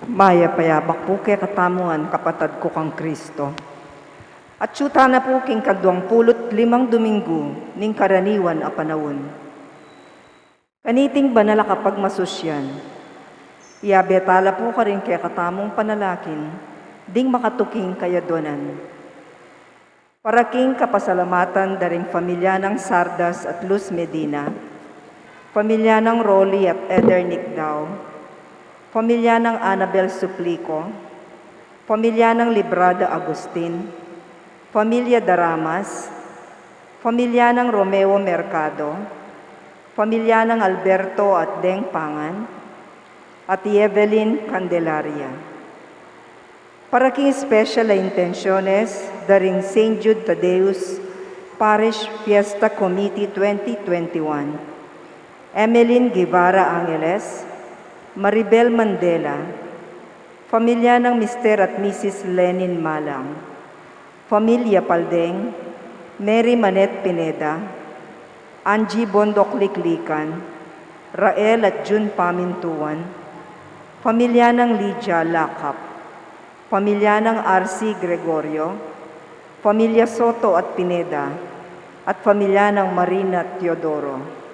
Maya payabak po kay katamuan kapatad ko kang Kristo. At syuta na po king kadwangpulot limang Domingo ning karaniwan a panawon. Kaniting banala kapag masusyan, iabetala po ka rin kay katamong panalakin, ding makatuking kayadonan. Paraking kapasalamatan daring pamilya ng Sardas at Luz Medina, pamilya ng Rolly at Eder Nicdao, pamilya ng Annabel Suplico, pamilya ng Librada Agustin, pamilya Daramas, pamilya ng Romeo Mercado, pamilya ng Alberto at Deng Pangan, at Evelyn Candelaria. Paraking special na intenciones daring St. Jude Tadeus Parish Fiesta Committee 2021, Emeline Guevara Angeles, Maribel Mandela, pamilya ng Mr. at Mrs. Lenin Malang, pamilya Paldeng, Mary Manet Pineda, Angie Bondok Liklikan, Rael at June Pamintuan, pamilya ng Lydia Lakap, pamilya ng R.C. Gregorio, pamilya Soto at Pineda, at pamilya ng Marina Teodoro.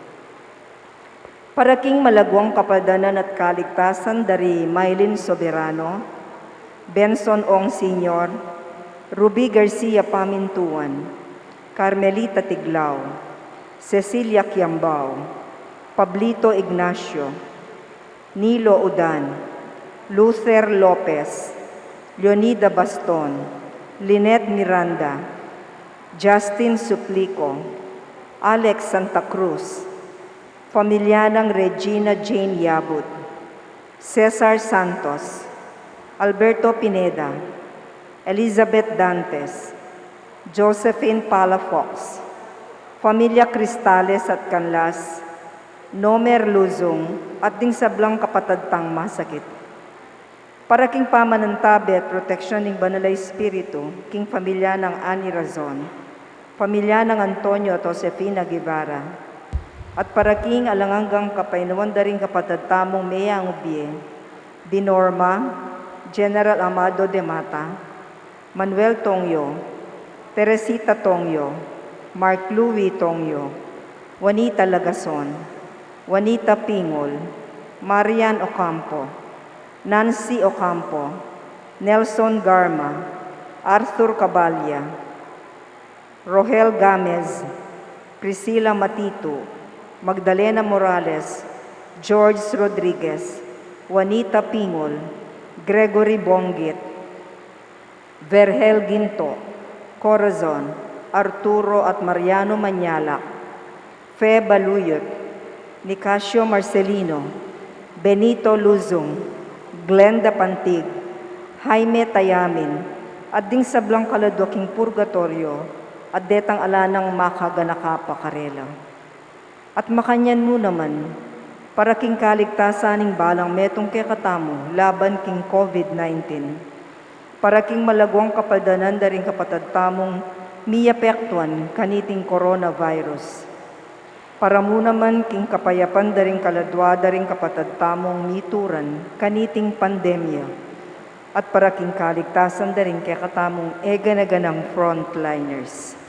Paraking malagwang kapadanan at kaligtasan dari Mylene Soberano, Benson Ong Sr., Ruby Garcia Pamintuan, Carmelita Tiglao, Cecilia Quiambao, Pablito Ignacio, Nilo Udan, Luther Lopez, Leonida Baston, Lynette Miranda, Justin Suplico, Alex Santa Cruz, pamilya ng Regina Jane Yabut, Cesar Santos, Alberto Pineda, Elizabeth Dantes, Josephine Palafox, pamilya Cristales at Canlas, Nomer Luzong, at ding sablang kapatadtang masakit. Para king pamanantabi at proteksyon ng Banal Espiritu, king pamilya ng Ani Razon, pamilya ng Antonio at Josefina Guevara, at para king alanganggang kapainuan daring kapatad tamong Mea Ngubie, Binorma, General Amado de Mata, Manuel Tongyo, Teresita Tongyo, Mark Louis Tongyo, Juanita Lagason, Juanita Pingol, Marian Ocampo, Nancy Ocampo, Nelson Garma, Arthur Cabalya, Rohel Gamez, Priscilla Matito, Magdalena Morales, George Rodriguez, Juanita Pingol, Gregory Bonggit, Vergel Ginto, Corazon, Arturo at Mariano Manyalak, Fe Baluyot, Nicasio Marcelino, Benito Luzong, Glenda Pantig, Jaime Tayamin, at ding sablang kaladoking purgatorio, at detang alanang makaganakapa karela. At makanyan mo naman, para king kaligtasaning balang metong kay katamo, laban king COVID-19, para king malagwang kapadanan daring kapatad tamong miyapektuan kaniting coronavirus. Para mo naman king kapayapan daring kaladwa daring kapatad tamong mituran kaniting pandemya, at para king kaligtasan daring kay katamong eganaganang frontliners.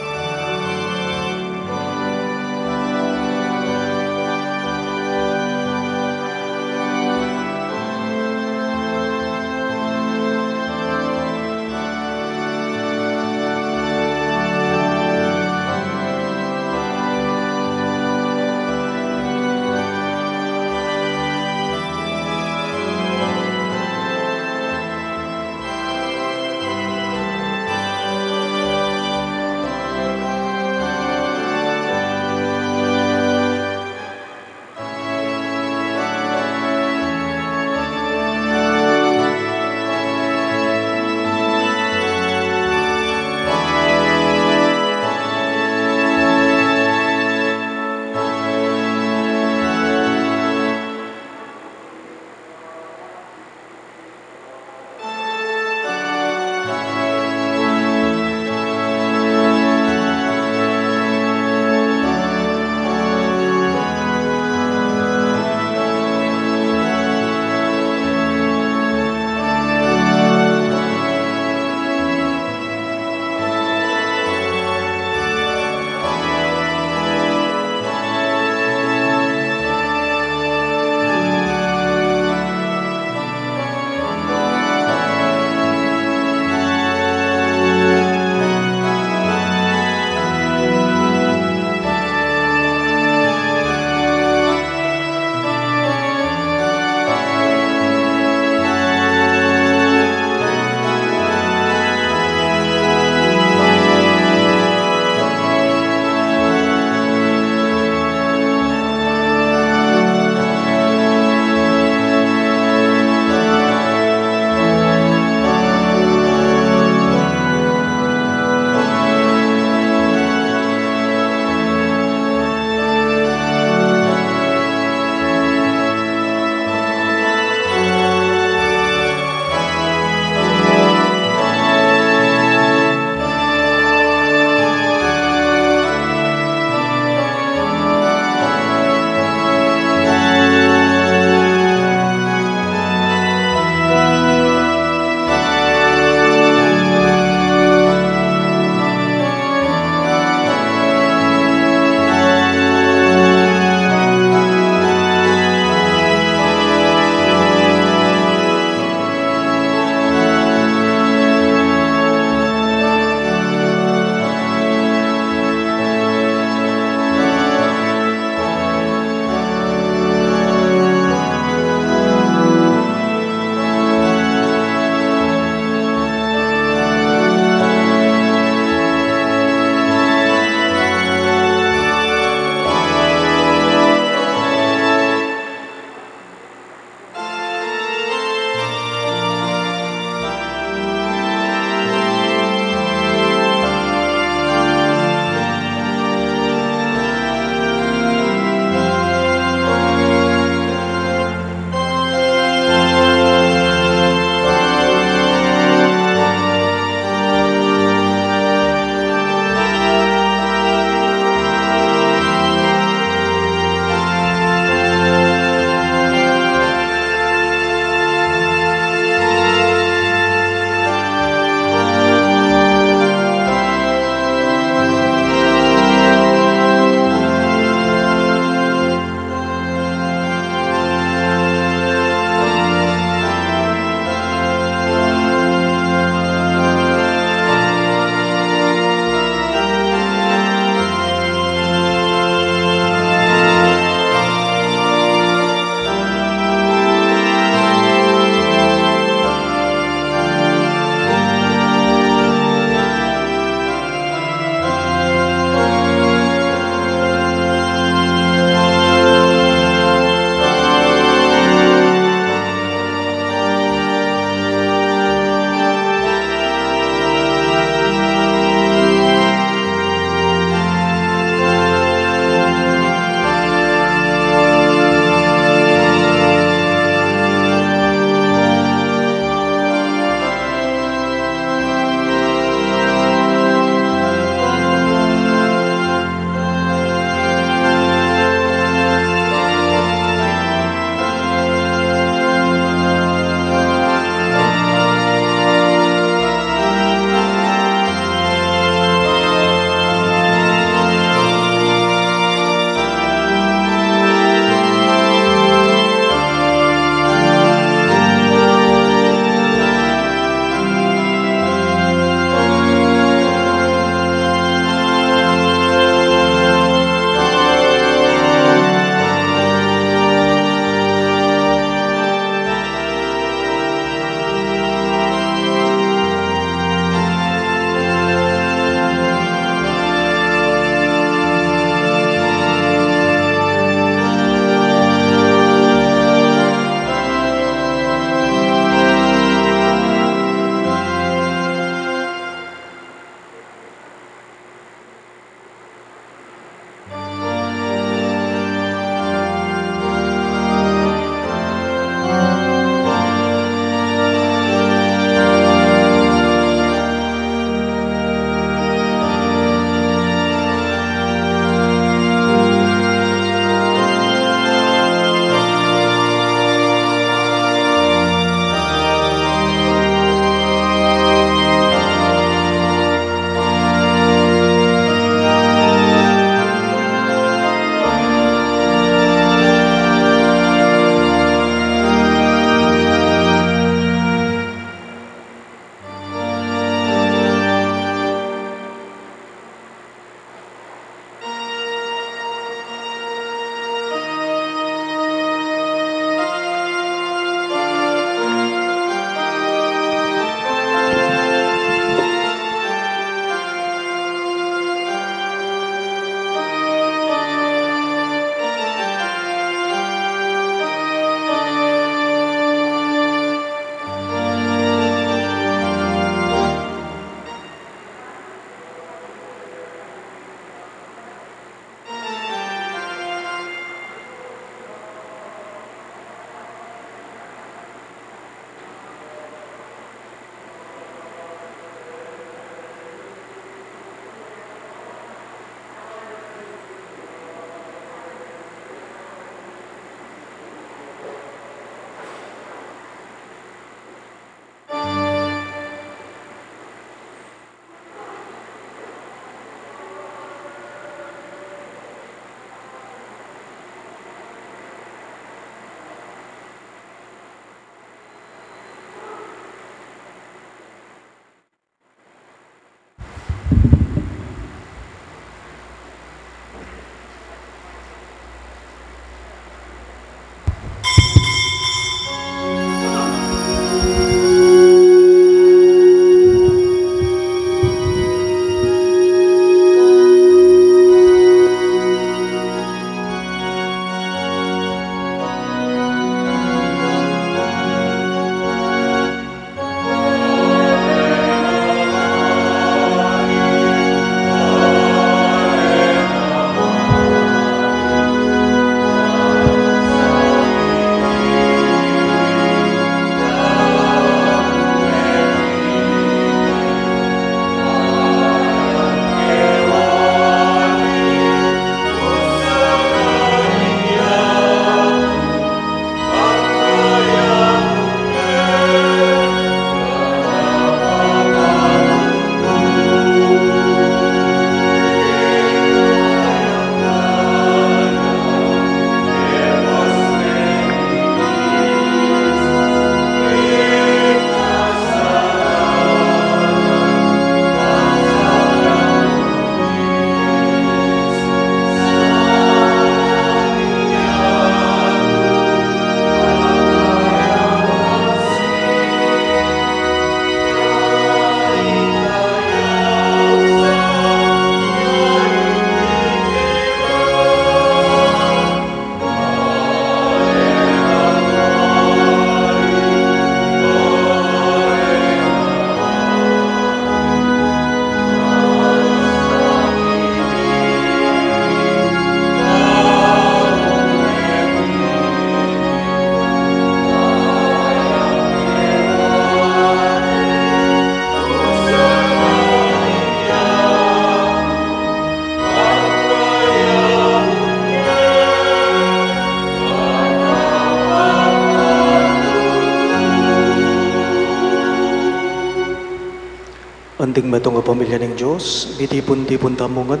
Anting matong nga pamilya ng Diyos, bitipon-tipon tamungan,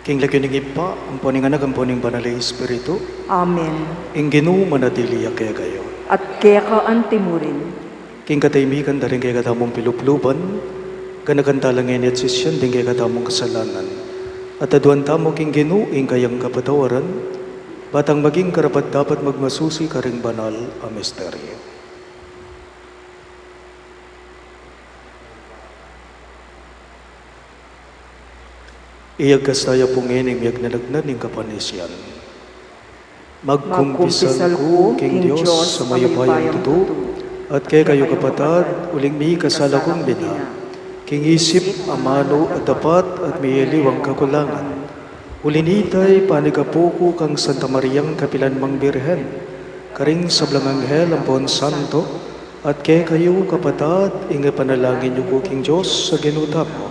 king lagyo ng ipa, ang puning anak, ang puning banal na Espiritu, Amen. ing Ginoo manatili kaya kayo. At kaya ka antimurin. King kataymikan da rin kaya katamong pilupluban, kanakantalangin at sisyan din kaya katamong kasalanan. At aduan tamo king Ginoo ing kayang kapatawaran, batang maging karapat dapat magmasusi karing banal a misteryo. Iyag kastaya pungin iyag nalagnan ng kapanisyan. Magkumpisal ko, King Diyos, sa mayupayang tuto, at kaya kayo kapatad, uling mi kasala kong bina. King isip, amano, at dapat, at miyeliwang kakulangan. Ulinitay, panigapoko kang Santa Mariang Kapilanmang Birhen, karing sablang anghel ang Pon Santo, at kaya kayo kapatad, inga panalangin niyo ko, King Diyos, sa ginuta mo.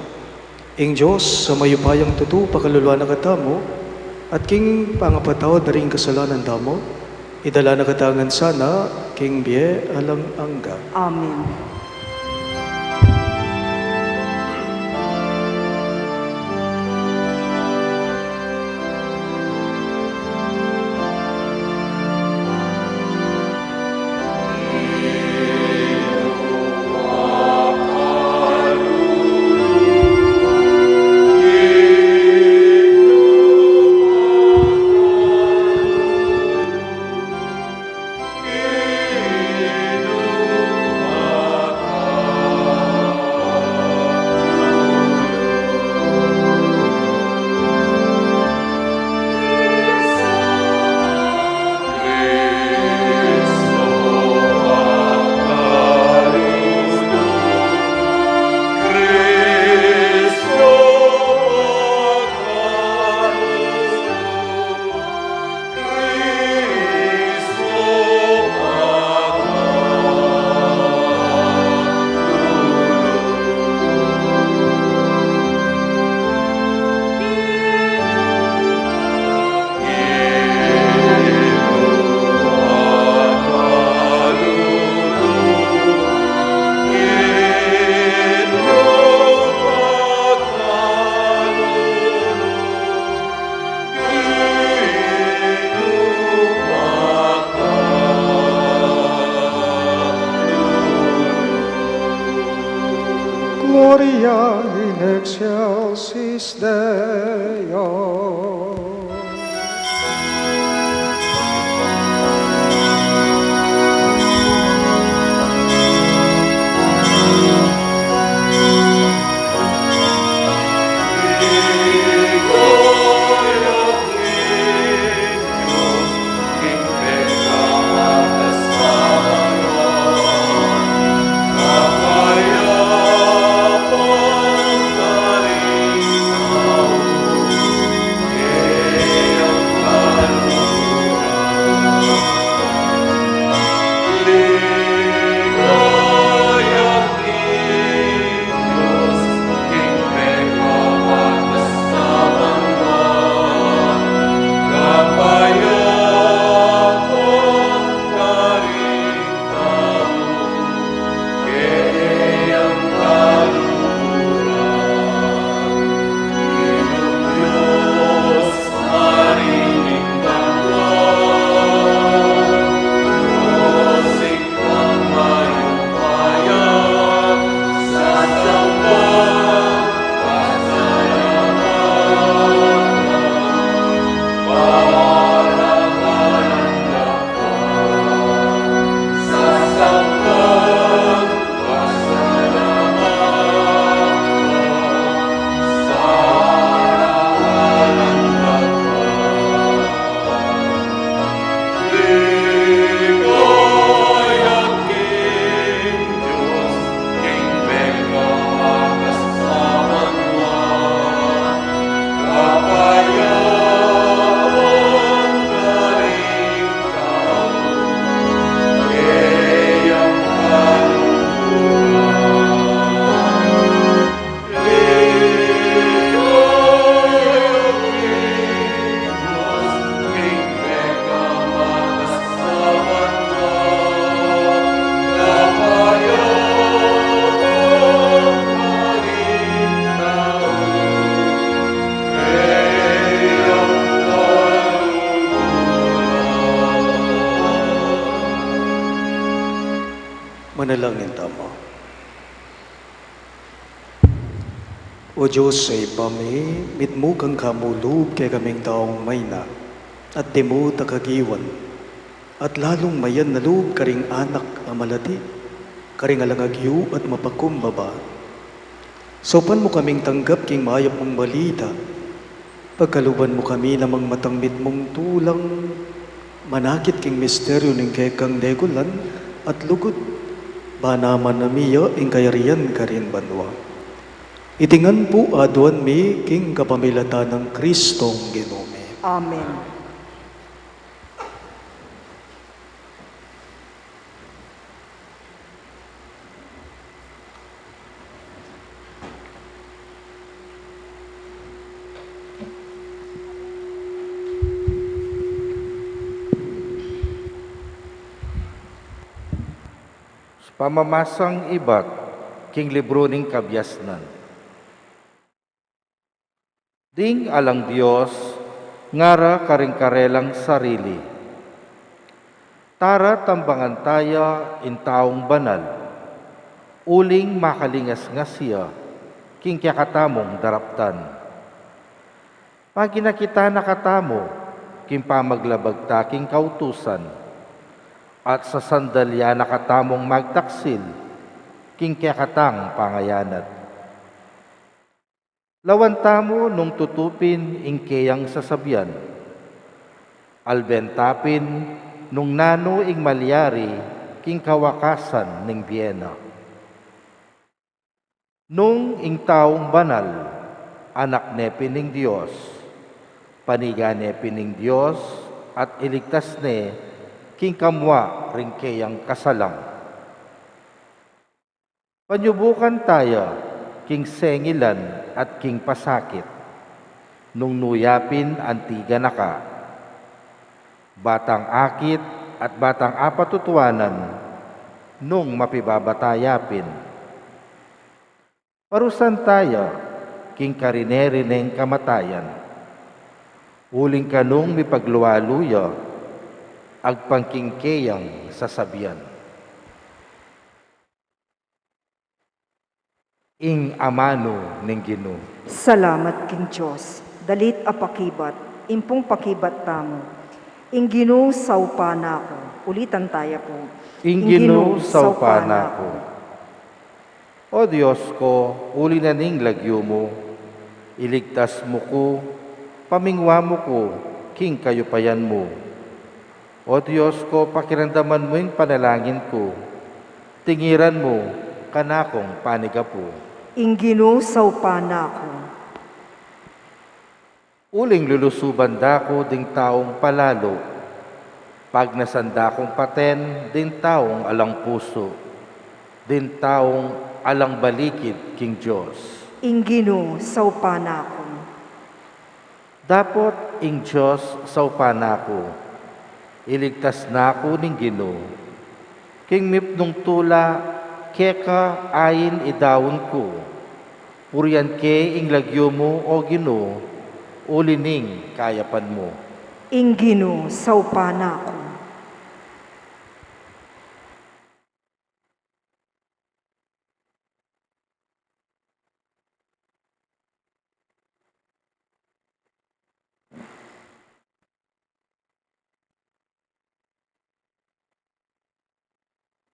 Ing Diyos, sa mayupayang tuto, pakaluluwa na katamo, at king pangapataw na rin kasalanan damo, idala na katangan sana, king biye alang angga. Amen. Gloria in excelsis Deo. Maria, Manalangin tamo. O Diyos sa ipami, mitmo kang kamulog kay kaming taong may na, at di mo takagiwan, at lalong mayan na loob karing anak amalati, karing alangagyo at mapakumbaba. Sopan mo kaming tanggap king mayap mong balita, pagkaluban mo kami namang matangmit mong tulang, manakit king misteryo ng kekang degulan, at lugod, banaman na miya ing kayarian karin banwa. Itingan po aduan mi king kapamilatan ng Kristong Ginome. Amen. Pamamasang ibat, king libro ning kabyasnan. Ding alang Diyos, ngara karing-karelang sarili. Tara tambangan taya in taong banal, uling makalingas nga siya, king kyakatamong daraptan. Pagina kita nakatamo, king pamaglabag taking kautusan, at sa sandalya nakatamong magtaksil, king kyakatang pangayanat. Lawan tamo nung tutupin ingkeyang sasabyan, albentapin nung nano ing malyari king kawakasan ning Vienna. Nung ing taong banal, anak nepi ning Diyos, paniga nepi ning Diyos, at iligtas ne king kamwa ring keyang kasalang. Panyubukan tayo, king sengilan at king pasakit, nung nuyapin antiga naka, batang akit at batang apatutuanan, nung mapibabatayapin. Parusan tayo, king karinerineng kamatayan, uling kanung mipagluwaluya, agpangkingkeyang sasabian. Ing amano ning Ginoo. Salamat king Diyos, dalit apakibat, impong pakibat tamo. Ing Ginoo saupana ko, ulitan tayo po. Ing Ginoo saupana ko. O Diyos ko, uli na ning lagyo mo, iligtas mo ko, pamingwa mo ko, king kayupayan mo. O Diyos ko, pakiramdaman mo yung panalangin ko, tingiran mo, kanakong panigapo. Ing Ginoo saupana ko. Uling lulusuban dako ding taong palalo, pag nasanda kong paten, din taong alang puso, din taong alang balikid king Diyos. Ing Ginoo saupana ko. Dapot ing Diyos saupana ko, iligtas na ako ning Ginoo, king mipnong tula, keka ayin idawon ko, purian ke ing lagyo mo o Ginoo, ulining kayapan mo. Ing Ginoo saupana ko.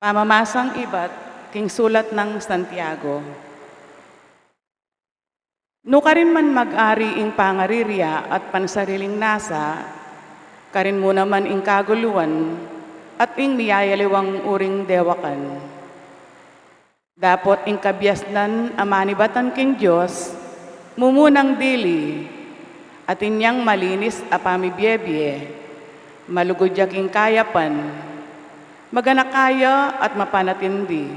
Pamamasang ibat, king sulat ng Santiago. No karin man mag-ari ing pangarirya at pansariling nasa, karin mo naman ing kaguluan at ing miyayaliwang uring dewakan. Dapot ing kabyasnan amanibatan king Diyos, mumunang dili, at inyang malinis apamibyebye, malugod king kayapan, maganakaya at mapanatindi.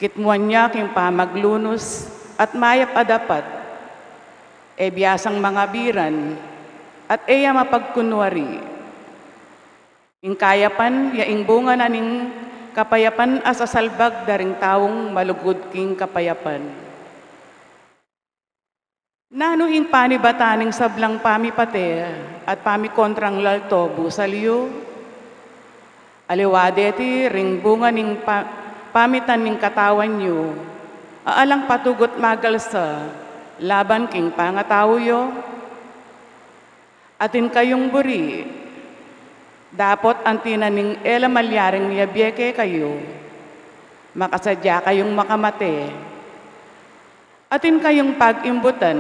Kitmuan niya king pamaglunos at mayap adapat, e biyasang mga biran, at eya mapagkunwari. Ing kayapan, yaing bunga na ning kapayapan asasalbag daring taong malugod king kapayapan. Nano ing panibataning sablang pamipate at pamikontrang lalto busalyo, aliwadeti ring bunga ning pamitan ning katawan nyo, aalang patugot magalsa, laban king pangatawyo. Atin kayong buri, dapot antina ning ela malyaring niyabyeke kayo, makasadya kayong makamate. Atin kayong pag-imbutan,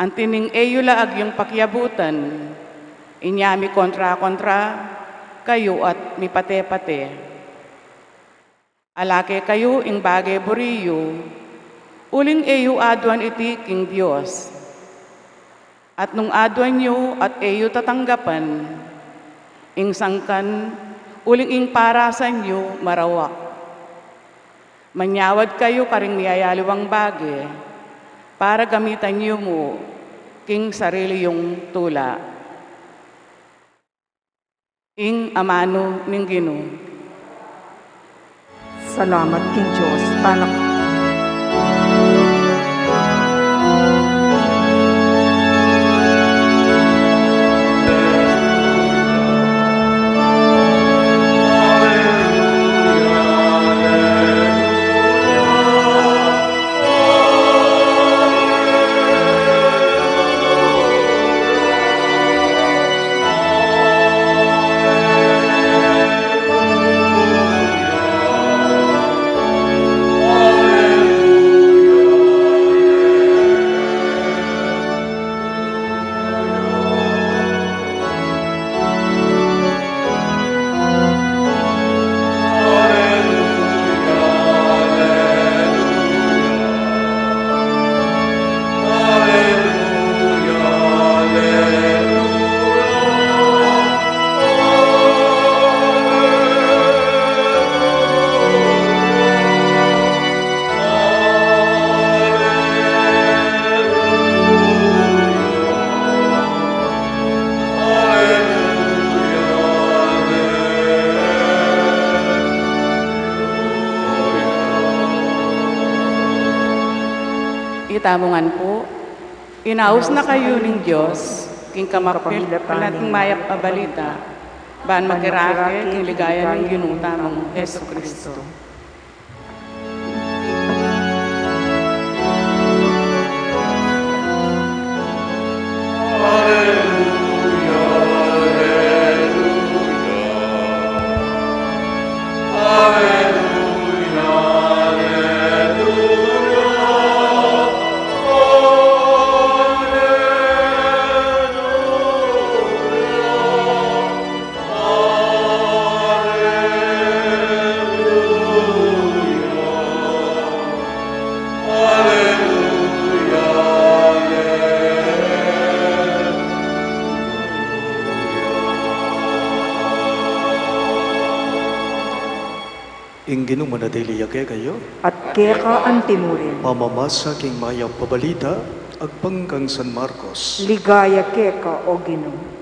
antining eyo laag yung pakyabutan, inyami kontra-kontra, kayo at mipate-pate. Alake kayo ing bagay buriyo, uling eyo adwan iti king Diyos. At nung adwan nyo at eyo tatanggapan, ing sangkan, uling ing parasan nyo marawak. Manyawad kayo karing niyayaliwang bagay, para gamitan nyo mo king sarili yung tula. Ing amano ning Ginoo. Salamat king Diyos. Tanak itamungan po, inaus na kayo ng Diyos, king kamapil, palating mayap pabalita, ban makirake, king ligaya ng ginutamang Heso Kristo. Ingginong manadiliyake kayo, at keka antimurin. mamamasa king mayang pabalita, agpangkang San Marcos. Ligaya keka o Ginoo.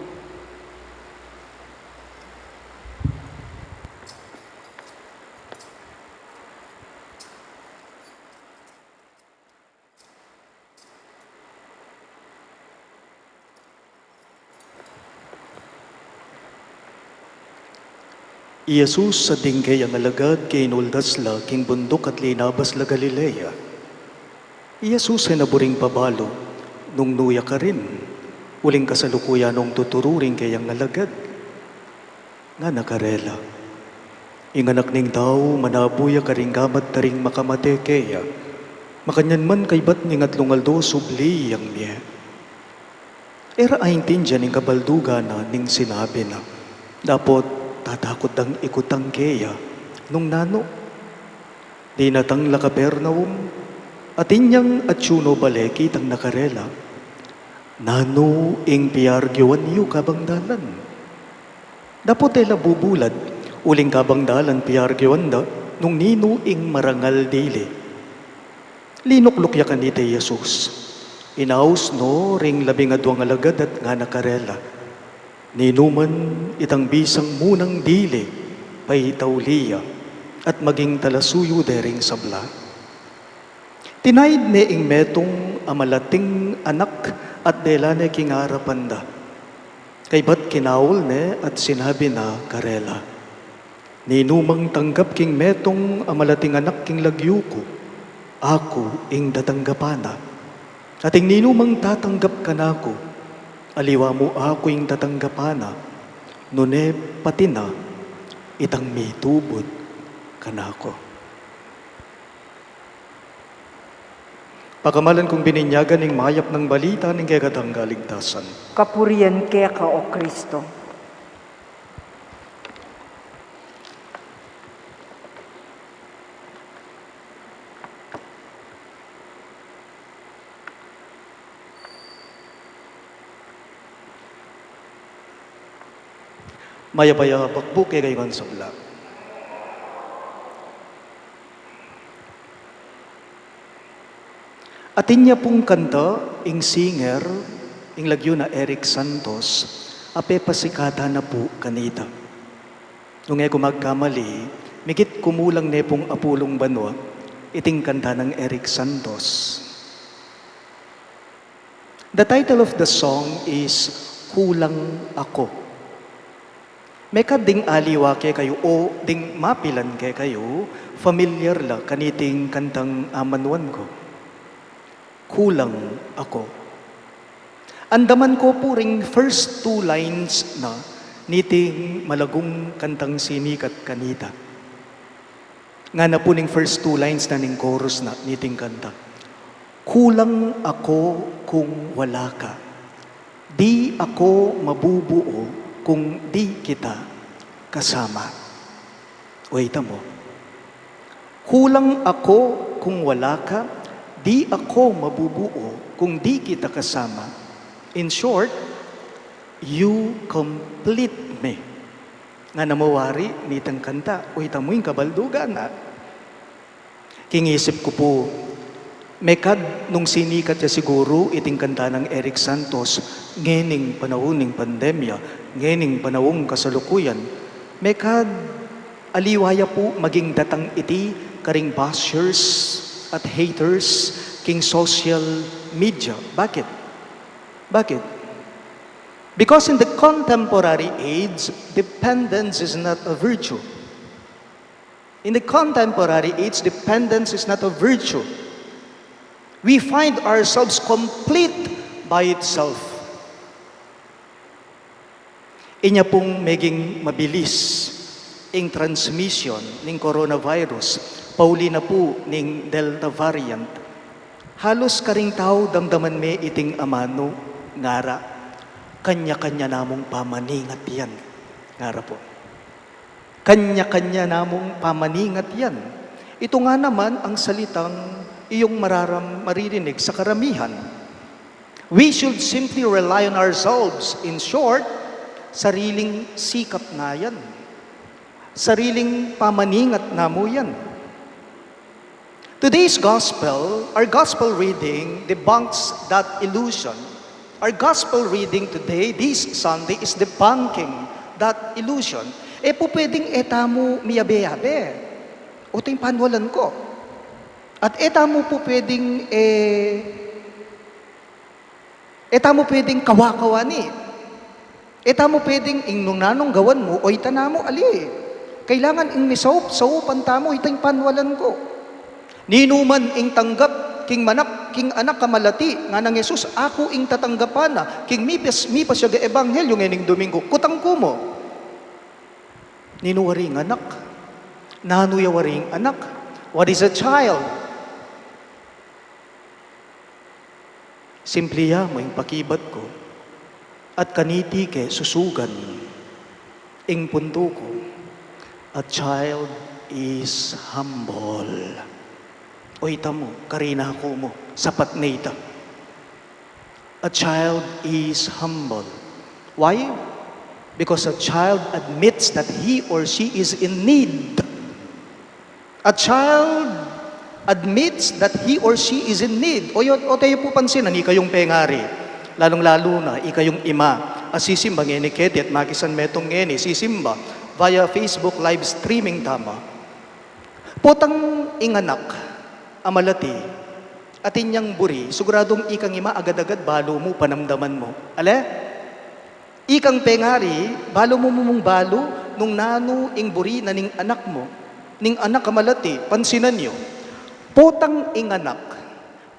Jesus sa dingkay ang alagad kay inuldas la king bundok at linabas la Galilea. Jesus ay naburing pabalo, nung nuya ka rin, uling kasalukuyan nung tutururing kay ang alagad. Nga nakarela. Inganak ning tao, manabuya ka ring gamat taring makamate kaya, makanyan man kay bat ning atlungaldo subli yang niya. Era ay tindiyan ning kabalduga na ning sinabi na, dapot tatakot ang ikutang keya nung nano. Di natang la Kapernaum, atinyang at syuno baleki tang nakarela. Nano ing piargyawan yu kabangdalan. Dapot ela bubulad, uling kabangdalan piargyawan da, nung nino ing marangal dili. Linuklukya kanite Jesus. Inaus no ring labing adwang alagad at nga nakarela. Ninuman itang bisang munang dili, pay tauliya, at maging talasuyo dering sabla. Tinaid ne ing metong amalating anak at delane kingarapanda. Kay bat kinawol ne at sinabi na karela, Ninumang tanggap king metong amalating anak king lagyo ko, ako ing datanggapana. At ing ninumang tatanggap ka na ko, aliwa mo ako ing tatanggapana, nune pati na, itang mitubod ka na ko. Pakamalan kong bininyagan ng mayap ng balita ng kagatang kaligtasan. Kapurian kaya ka, O Kristo. Maya-paya pakbuk kay kayo sa vlog. Atin niya pong kanta, ing singer, ing lagyo na Eric Santos, ape pasikata na po kanita. Nung ko magkamali, mikit kumulang ne pong apulong banwa, iting kanta ng Eric Santos. The title of the song is Kulang Ako. May ding aliwa kay kayo o ding mapilan kay kayo, familiar la kaniting kantang amanwan ko. Kulang ako. Andaman ko puring first two lines na niting malagong kantang sinikat kanita. Nga na po ning first two lines na ning chorus na niting kanta. Kulang ako kung wala ka. Di ako mabubuo kung di kita kasama. Wait mo. Kulang ako kung wala ka. Di ako mabubuo kung di kita kasama. In short, you complete me. Nga namawari, nitang kanta, o itang mo yung kabaldugan na. Kingisip ko po, mekad nung sinikat niya siguro, iting kanta ng Eric Santos, ngening panahon ng pandemya, ngening panahong kasalukuyan, mekad aliwaya po maging datang iti, karing bashers, at haters king social media. Bakit? Bakit? Because in the contemporary age, dependence is not a virtue. In the contemporary age, dependence is not a virtue. We find ourselves complete by itself. Inya pong meging mabilis ing transmission ng coronavirus, pauli na po ning Delta variant. Halos karing tao damdaman me iting amano, ngara, kanya-kanya namong pamaningat yan. Ngara po. Kanya-kanya namong pamaningat yan. Ito nga naman ang salitang iyong maririnig sa karamihan. We should simply rely on ourselves. In short, sariling sikap na yan. Sariling pamaningat na mo yan. Today's gospel, our gospel reading debunks that illusion. Our gospel reading today, this Sunday, is debunking that illusion. Po pwedeng etamo miyabe-yabe. O ito yung panwalan ko. At etamo po pwedeng etamo pwedeng kawa-kawani. Etamo pwedeng nung nanong gawan mo, o itanamo ali. Kailangan ing misaup-saupan tamo, ito yung panwalan ko. Ninuman ing tanggap, king anak kamalati, nga ng Jesus, ako ing tatanggapan na, king mipas siya ga ebanghelyo ngayon Domingo, kutang ko mo. Ninuwaring anak, nanuyawaring anak. What is a child? Simpliya mo yung pakibat ko, at kaniti ke susugan, ing punto ko, a child is humble. O ita mo, karina ko mo, sapat na ita. A child is humble. Why? Because a child admits that he or she is in need. A child admits that he or she is in need. O tayo po pansinan, ikayong pengari. Lalong-lalo na, ikayong ima. Asisimba ngeni keti at makisan metong ngeni, sisimba via Facebook live streaming tama. Potang inganak, amalati, atin niyang buri, siguradong ikang ima agad-agad balo mo, panamdaman mo. Ale? Ikang pengari, balo mo mong balo, nung nano ing buri na ning anak mo, ning anak kamalati, pansinan nyo, potang ing anak,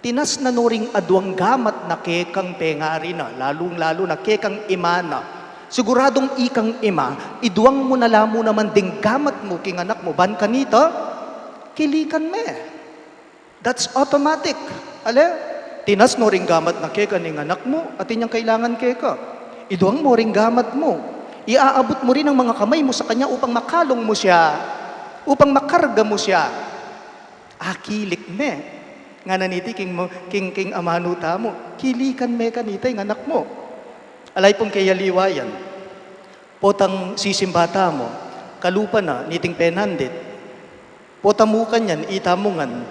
tinas na nuring adwang gamat na kekang pengari na, lalong-lalo na kekang imana. Siguradong ikang ima, idwang mo na lamo naman ding gamat mo king anak mo, ban kanita, kilikan me. That's automatic. Ale, tinas no ring gamat na keka ning anak mo, at inyang kailangan keka. Idwang mo ring gamat mo. Iaabot mo rin ang mga kamay mo sa kanya upang makalong mo siya, upang makarga mo siya. Akilik me. Nga naniti king amanuta mo, kilikan me kanita yung anak mo. Alay pong kaya liwayan, potang sisimbata mo, kalupa na, niting penandit, potamukan yan, itamungan,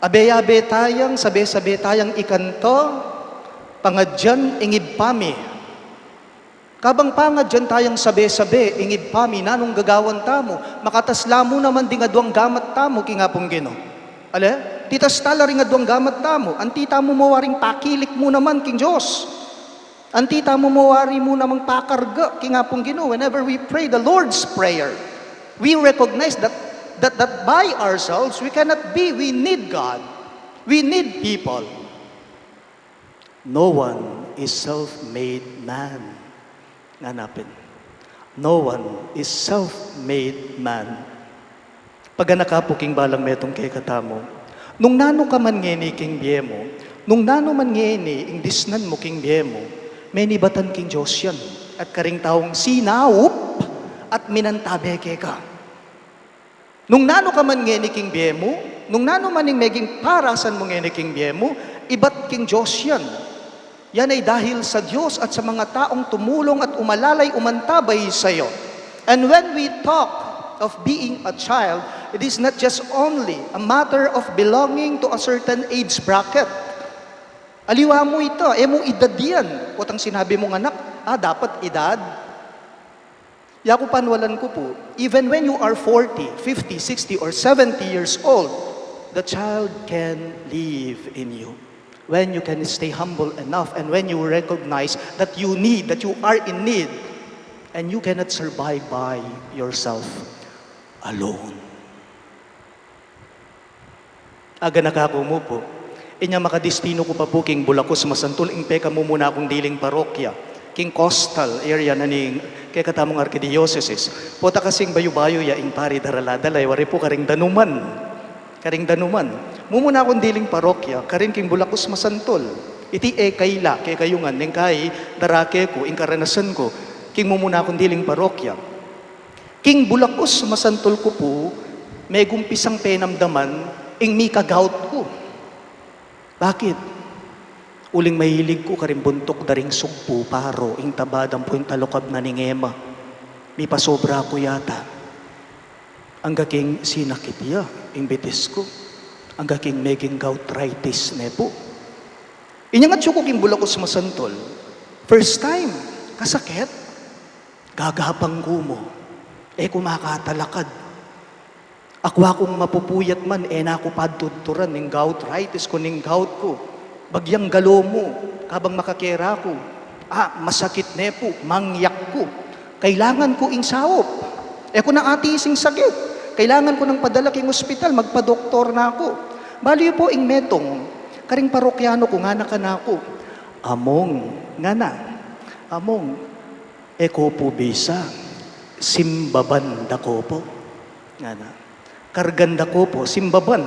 abe-abe tayang, sabe-sabe tayang ikanto, pangadyan, ingib pami. Kabang pangadyan tayang sabe-sabe, ingib pami, nanong gagawan tamo, makatasla mo naman di nga duwang gamat tamo, kingapong gino. Ale, titas tala rin nga duwang gamat tamo, antita mo mawaring pakilik mo naman, king Diyos. Antita mo mawari mo namang pakarga, kingapong gino, whenever we pray the Lord's Prayer, we recognize that by ourselves, we cannot be. We need God. We need people. No one is self-made man. Nanapin. No one is self-made man. Pag nakapuking balang metong kay katamo, nung nano ka man ngeni king biyemo, nung nano man ngeni ing disnan mo king biyemo, may batan king Diyos yan, at karing taong sinaup at minantabeke ka. Nung nano ka man ngeni king biyemo, nung nano man ing meging parasan mo ngeni king biyemo, ibat king Diyos yan. Yan ay dahil sa Diyos at sa mga taong tumulong at umalalay umantabay sa iyo. And when we talk of being a child, it is not just only a matter of belonging to a certain age bracket. Aliwa mo ito, mong edad yan. Kutang sinabi mong anak, dapat edad. Yaku panwalan ko po, even when you are 40, 50, 60, or 70 years old, the child can live in you. When you can stay humble enough and when you recognize that you are in need, and you cannot survive by yourself alone. Aga nakako mo po, inya makadistino ko pa po king Bulacos Masantol, ing peka mo muna akong diling parokya, king coastal area na ning kay katamong arkidiocese. Pota kasing bayo-bayo ya ing pari daraladalay, wari po karing danuman. Mumuna akong diling parokya, karing king Bulacos Masantol. Iti kayla, kay kayungan, ning kay darake ko, ing karanasan ko, king mumuna akong diling parokya. King Bulacos Masantol ko po, may gumpisang penamdaman, ing mi kagout ko. Bakit? Uling mahilig ko karing buntok daring sugpo, paro, ing tabadang po yung talukab na ning ema. Mi pasobra ko yata. Ang gaking sinakit ya, ing bitis ko. Ang gaking meging goutritis ne po. Inyang at syuko king Bulacos Masantol, first time, kasakit, gagapang gumo, kumakatalakad. Akwa kong mapupuyat man, na ako padtuturan, ning goutritis ko, ning gout ko. Bagyang galo mo, kabang makakera ko. Masakit ne po, mangyak ko. Kailangan ko ing sawop. Kung naatising sakit, kailangan ko ng padala king ospital, magpadoktor na ako. Baliw po ing metong, karing parokyano ko, nga na ka na ako. Among, nga na, among, eko po bisa, simbaban dako po. Nga na. Karganda ko po, simbaban.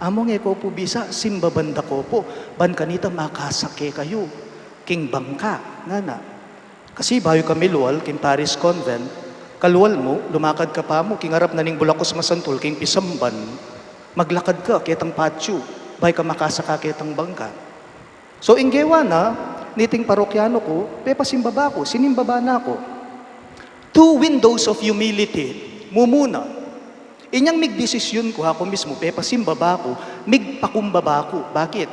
Among eko po bisa, simbaban dako po. Ban kanita makasake kayo. King bangka, nga na. Kasi bayo kami luwal, king Paris Convent, kaluwal mo, lumakad ka pa mo, king harap na ning Bulacos Masantol, king Pisamban, maglakad ka, ketang patio, bay ka makasaka ketang bangka. So, inggewa na, niting parokyano ko, pepasimbaba ko, sinimbaba na ako. 2 windows of humility, mumuna. Inyang migdesisyon ko, ako mismo, pepasimbaba ko, migpakumbaba ko. Bakit?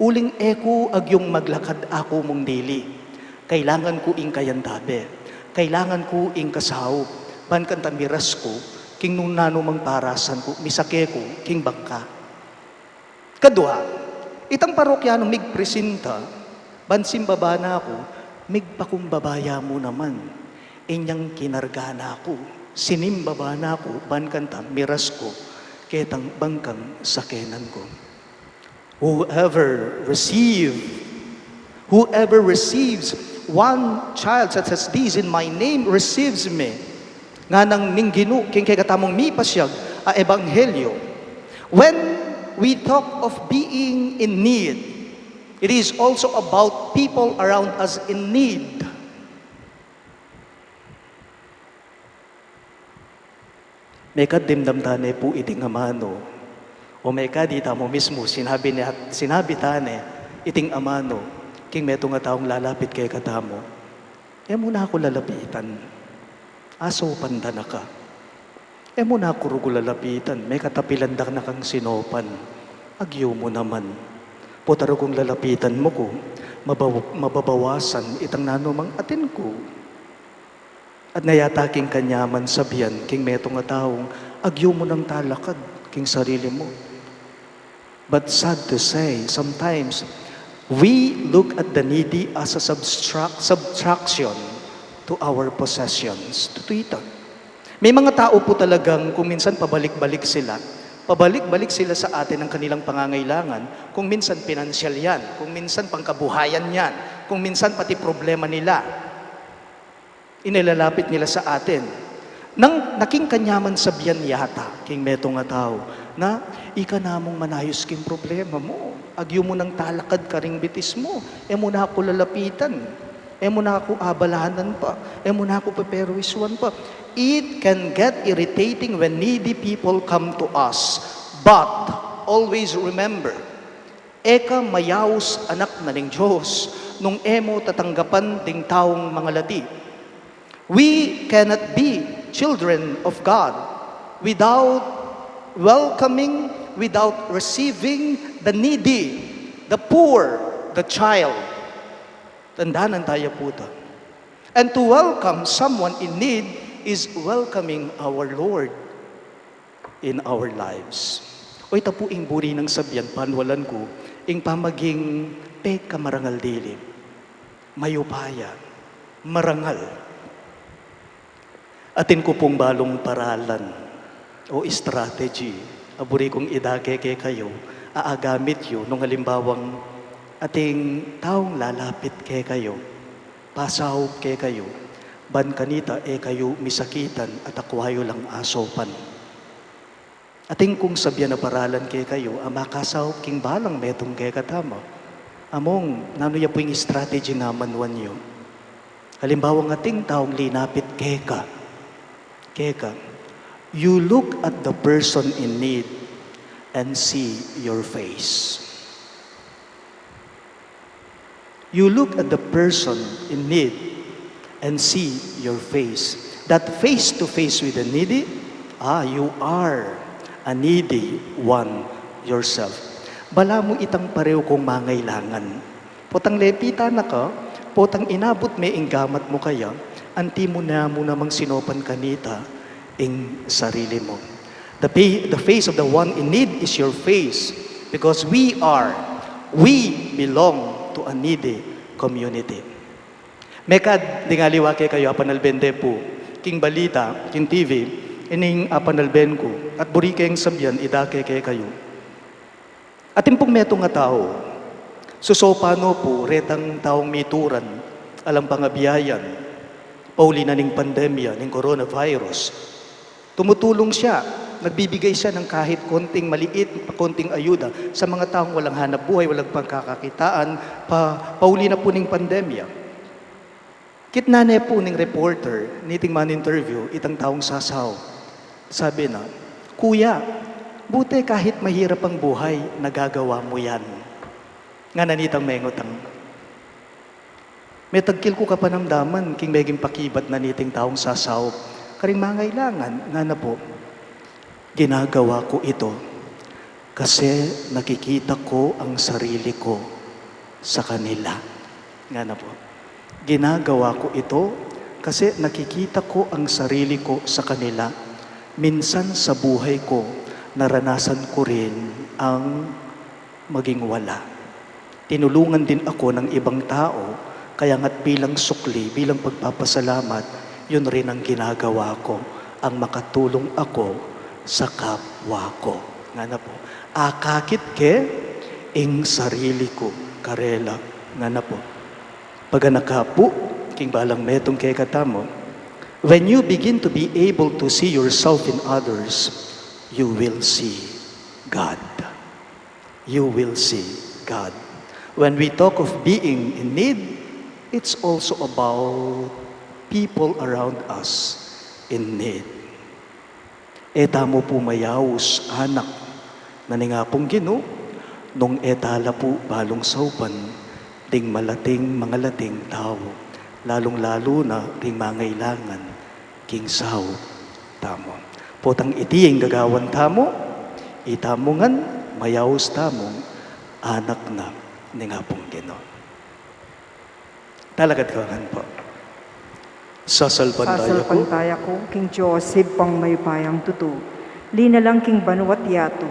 Uling eko agyong maglakad ako mong dili. Kailangan ko ing kayandabe. Kailangan ko ing kasaw. Ban kanta miras ko, king nunano mang parasan ko, misake ko, king bangka. Kadua, itang parokyano migpresenta, ban simbaba na ako, migpakumbabaya mo naman. inyang kinarga na ako, sinimbaba na ako, bankanta, miras ko, ketang bangkang sakenan ko. Whoever receives one child such as this in my name receives me. Nga nang ningginu, king kay katamong mi pasyag, a ebanghelyo. When we talk of being in need, it is also about people around us in need. May kadimdam tane po iting amano, o may kadita mo mismo, sinabi tane, iting amano, king meto nga taong lalapit kay katamo, muna ako lalapitan, aso pandana ka. Muna ako rugo lalapitan, may katapilandak na kang sinopan, agyo mo naman. Putaro kong lalapitan mo ko, mababawasan itang nanumang atin ko. At nayataking kanyaman sabihan, king meto nga taong, agyo mo ng talakad, king sarili mo. But sad to say, sometimes, we look at the needy as a subtraction to our possessions. Totoo ito. May mga tao po talagang kung minsan pabalik-balik sila sa atin ang kanilang pangangailangan, kung minsan pinansyal yan, kung minsan pangkabuhayan yan, kung minsan pati problema nila, inilalapit nila sa atin. Nang naking kanyaman sabihan yata, king meto nga tao, na ika namong manayos king problema mo, agyo mo ng talakad karing bitis mo, muna ako lalapitan, muna ako abalahanan pa, muna ako paperwiswan pa. It can get irritating when needy people come to us. But, always remember, eka mayaos anak na ng Diyos, nung emo tatanggapan ding taong mga lati. We cannot be children of God without welcoming, without receiving the needy, the poor, the child. Tandaan tayo po ito. And to welcome someone in need is welcoming our Lord in our lives. O ito po ing buri ng sabyan, panwalan ko, ing pamaging peka marangal dili, mayupaya, marangal. Atin ko pong balong paralan o strategy, aburi kong idageke kayo, aagamit yun nung halimbawang ating taong lalapit ke kayo, pasaw ke kayo, ban kanita kayo misakitan at akwayo lang asopan. Ating kung sabyan na paralan kay kayo, makasaw king balang metong kay katama. Among, nanuya po yung strategy nga manuan nyo. Halimbawa nga ating taong linapit keka. You look at the person in need and see your face. You look at the person in need and see your face. That face-to-face with the needy, you are a needy one yourself. Bala mo itang pareho kong mangailangan. Potang lepita na ka, potang inabot may inggamat mo kaya, anti mo na mo namang sinopan kanita ing sarili mo. The face of the one in need is your face because we belong to a needy community. Mekad, dingaliwa kay kayo, apanalbende po, king balita, king TV, ining apanalben ko, at buri kayong sabyan, idake kay kayo. Atin pong meto nga tao, susopano po, retang taong mituran, alam pangabiyayan, pauli na ning pandemya, ning coronavirus. Tumutulong siya, nagbibigay siya ng kahit konting maliit, konting ayuda sa mga taong walang hanap buhay, walang pagkakakitaan, pauli na po ning pandemya. Kitnane po ning reporter, niting man interview, itang taong sasaw. Sabi na, Kuya, buti kahit mahirap ang buhay, nagagawa mo yan. Nga nanitang mengotang. May tagkil ko kapanamdaman, king meging pakibat na niting taong sasaw. Karing mangailangan, nga na po, ginagawa ko ito kasi nakikita ko ang sarili ko sa kanila. Nga na po. Ginagawa ko ito kasi nakikita ko ang sarili ko sa kanila. Minsan sa buhay ko, naranasan ko rin ang maging wala. Tinulungan din ako ng ibang tao, kaya nga't bilang sukli, bilang pagpapasalamat, yun rin ang ginagawa ko, ang makatulong ako sa kapwa ko. Nga na po, akakit ke, ing sarili ko, karela. Nga na po, pag nakapu, king balang metong kay katamo, when you begin to be able to see yourself in others, you will see God. You will see God. When we talk of being in need, it's also about people around us in need. Eta mo po mayawos, anak, na nga pong Ginoo, nung etala po balong saupan, ding malating mga lating tao, lalong-lalo na ring mangailangan, king sao, tamo. Potang itiyeng gagawan tamo, itamongan, mayawos tamong, anak na, nga pong Ginoo. Talagad kawangan po. Sasalpantaya ko, Sasalpantaya ko, King Joseph, pang mayupayang tutu. Lina lang King Banuat Yato.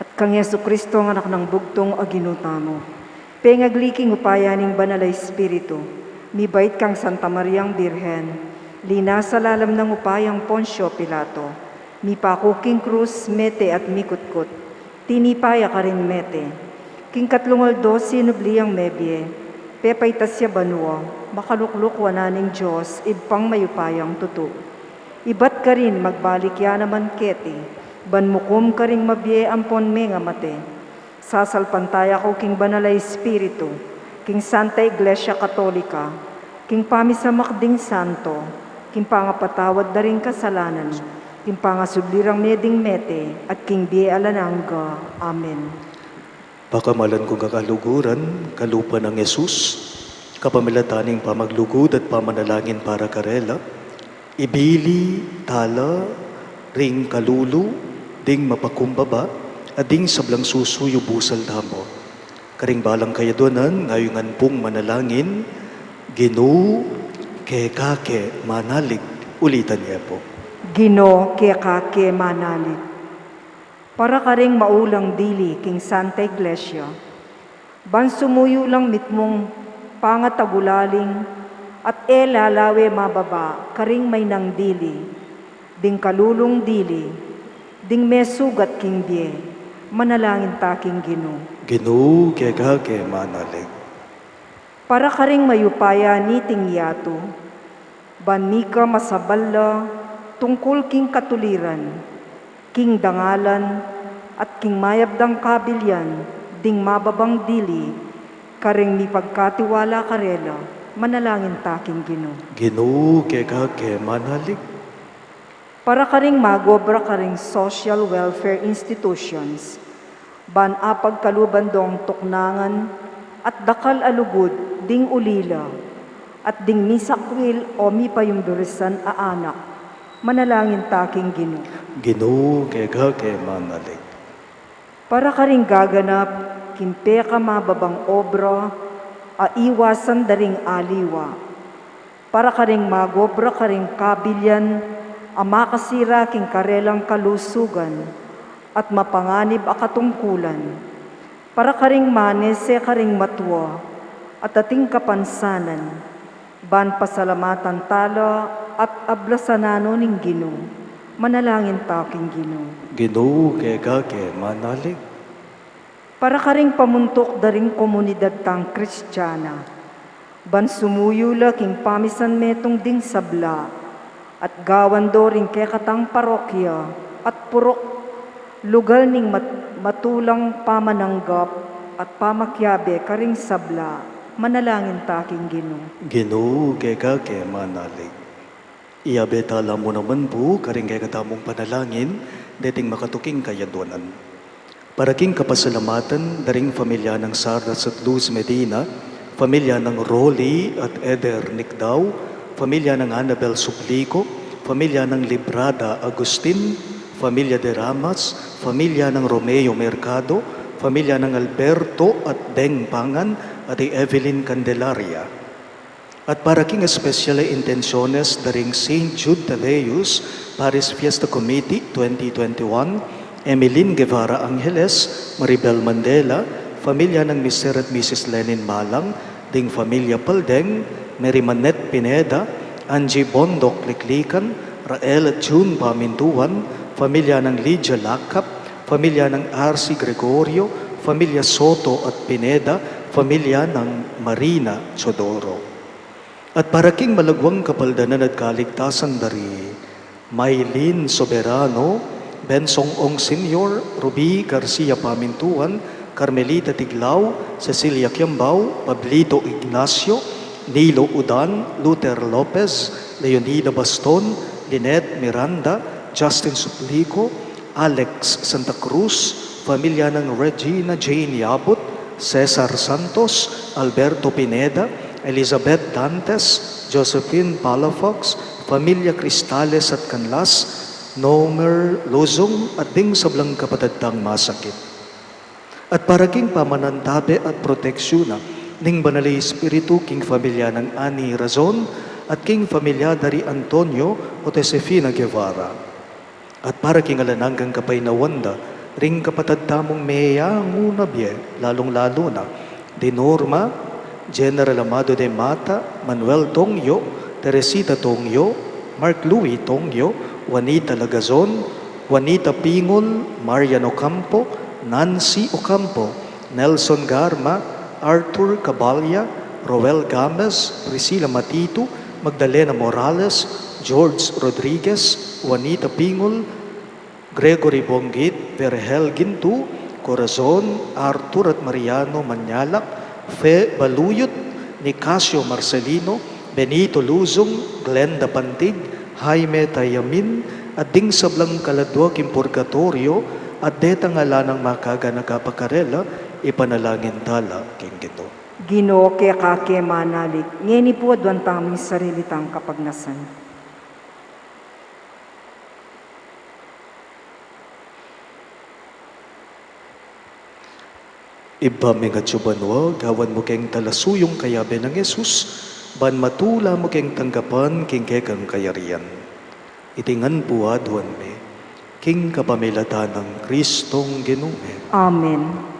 At kang Yesu Kristo ang anak ng bugtong aginutamo. Pengagliking upayaning banalay Espiritu. Mibait kang Santa Mariang Birhen. Lina sa lalam ng upayang Poncio Pilato. Mipako King Cruz, Mete at Mikutkut. Tinipaya ka rin Mete. King Katlungol 12, Nubliang Mebye. Pepay tasya banua, makalukluk wananing Diyos, ibpang mayupayang tutu. Ibat ka rin magbalik ya naman keti, banmukum ka rin mabye ampon me nga mate. Sasalpantaya ko king banalay Espiritu, king Santa Iglesia Katolika, king pamisamakding santo, king pangapatawad na rin kasalanan, king pangasublirang meding mete, at king bie alananga. Amen. Pakamalan kong kakaluguran, kalupa ng Yesus, kapamilataning pamaglugod at pamanalangin para karela, ibili, tala, ring kalulu, ding mapakumbaba, at ding sablang susuyo busal damo. Karing balang kayadonan, ngayongan pong manalangin, Ginoo, keke manalig, ulitan niya po. Ginoo, keke manalig. Para ka ring maulang dili, King Santa Iglesia, ban sumuyo lang mitmong pangatagulaling, at lalawe mababa, karing may nang dili, ding kalulong dili, ding mesugat King Bie, manalangin ta King Ginoo. Ginoo, keke manalig. Para ka ring mayupaya ni Ting Yato, ban mika masaballa, tungkol King Katuliran, King Dangalan, at King Mayabdang Kabilyan, ding mababang dili, karing mi pagkatiwala karela, manalangin ta King Ginoo. Ginoo, keke manalig. Para karing magobra karing social welfare institutions, ban apag kalubandong tuknangan, at dakal alugod, ding ulila, at ding misakwil o mi payumbirisan a anak, manalangin ta King Ginoo. Ginoo, keke manalig. Para ka rin gaganap, kimpe ka mababang obra, aiwasan daring aliwa. Para ka rin magobra ka rin kabilyan, amakasira king karelang kalusugan, at mapanganib akatungkulan. Para ka rin manese ka rin matwa, at ating kapansanan, ban pasalamatan tala at ablasanano ning Ginoo. Manalangin ta King Ginoo. Ginoo, keke manalig. Para ka ring pamuntok daring komunidad tang Kristiyana, ban sumuyula king pamisan metong ding sabla, at gawan do ring kekatang parokya, at purok lugar ning matulang pamananggap, at pamakyabe karing sabla, manalangin ta King Ginoo. Ginoo, keke manalig. Iabetala mo naman po, karing kay katamong panalangin, dating makatuking kayadonan. Para king kapasalamatan, daring pamilya ng Saras at Luz Medina, pamilya ng Rolly at Eder Nicdao, pamilya ng Annabel Suplico, pamilya ng Librada Agustin, pamilya de Ramas, pamilya ng Romeo Mercado, pamilya ng Alberto at Deng Pangan, at Evelyn Candelaria. At para king espesyal intenciones daring St. Jude Tadeus, Paris Fiesta Committee 2021, Emeline Guevara Angeles, Maribel Mandela, pamilya ng Mr. at Mrs. Lenin Malang, ding pamilya Paldeng, Mary Manette Pineda, Angie Bondok Liklikan, Rael at June Pamintuan, pamilya ng Lydia Lakap, pamilya ng R.C. Gregorio, pamilya Soto at Pineda, pamilya ng Marina Chodoro. At para king malagwang kapaldanan at kaligtasan dari, Maylin Soberano, Bensong Ong Senior, Ruby Garcia Pamintuan, Carmelita Tiglao, Cecilia Kiambao, Pablito Ignacio, Nilo Udan, Luther Lopez, Leonida Baston, Lynette Miranda, Justin Suplico, Alex Santa Cruz, pamilya ng Regina Jane Yabut, Cesar Santos, Alberto Pineda, Elizabeth Dantes, Josephine Palafox, pamilya Cristales at Canlas, Nomer Luzong at ding sablang kapatadang masakit. At para king pamanantabi at proteksyon ning banali espiritu king familia ng Ani Razon at king familia dari Antonio o Josefina Guevara. At para king alananggang kapay na wanda, ring kapatadamong meya ngunabye, lalong-lalo na, di Norma, General Amado de Mata, Manuel Tongyo, Teresita Tongyo, Mark Louis Tongyo, Juanita Lagazon, Juanita Pingol, Marian Ocampo, Nancy Ocampo, Nelson Garma, Arthur Cabalya, Roel Gamez, Priscilla Matito, Magdalena Morales, George Rodriguez, Juanita Pingol, Gregory Bonggit, Verhel Gintu, Corazon, Arthur at Mariano Manyalak, Fe Baluyot, Nicasio Marcelino, Benito Luzong, Glenda Pantig, Jaime Tayamin, at ding sablang kaladwa kim purgatorio, at deta ngala ng makaga nakapakarela, ipanalangin tala king gito. Ginoo kaya kake manalig, ngeni po adwan tami sarili tang kapagnasan. Iba mga tsubanwa, gawan mo keng talasuyong kayabe ng Yesus, ban matula mo keng tanggapan king kekang kayarian. Itingan po adwan me, king kapamilatan ng Kristong Ginume. Amen.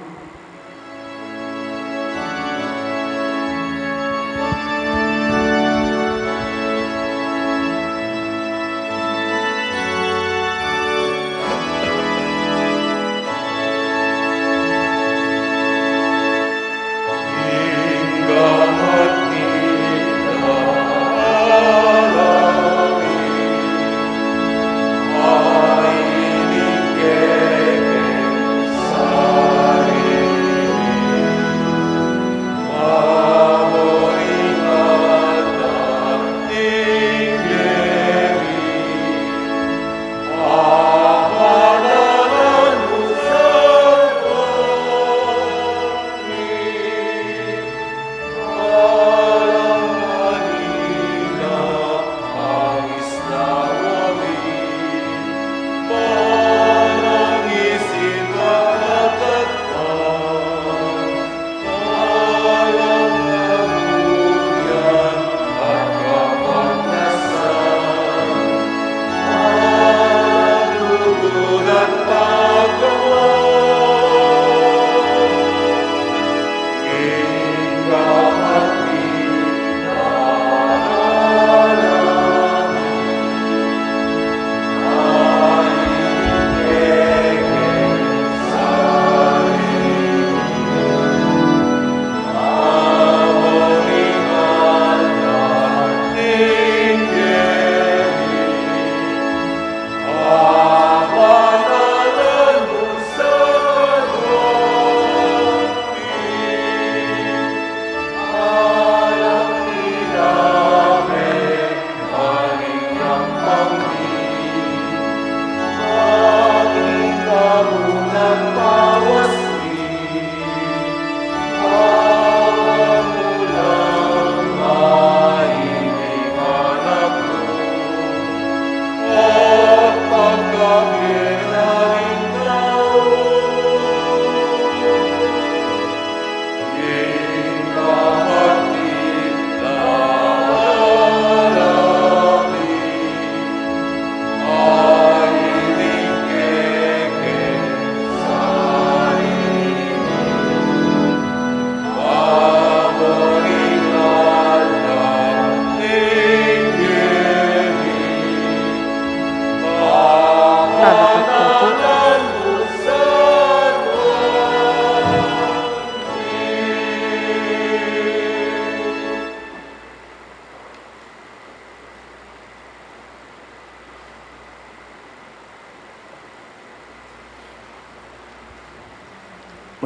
Sorry.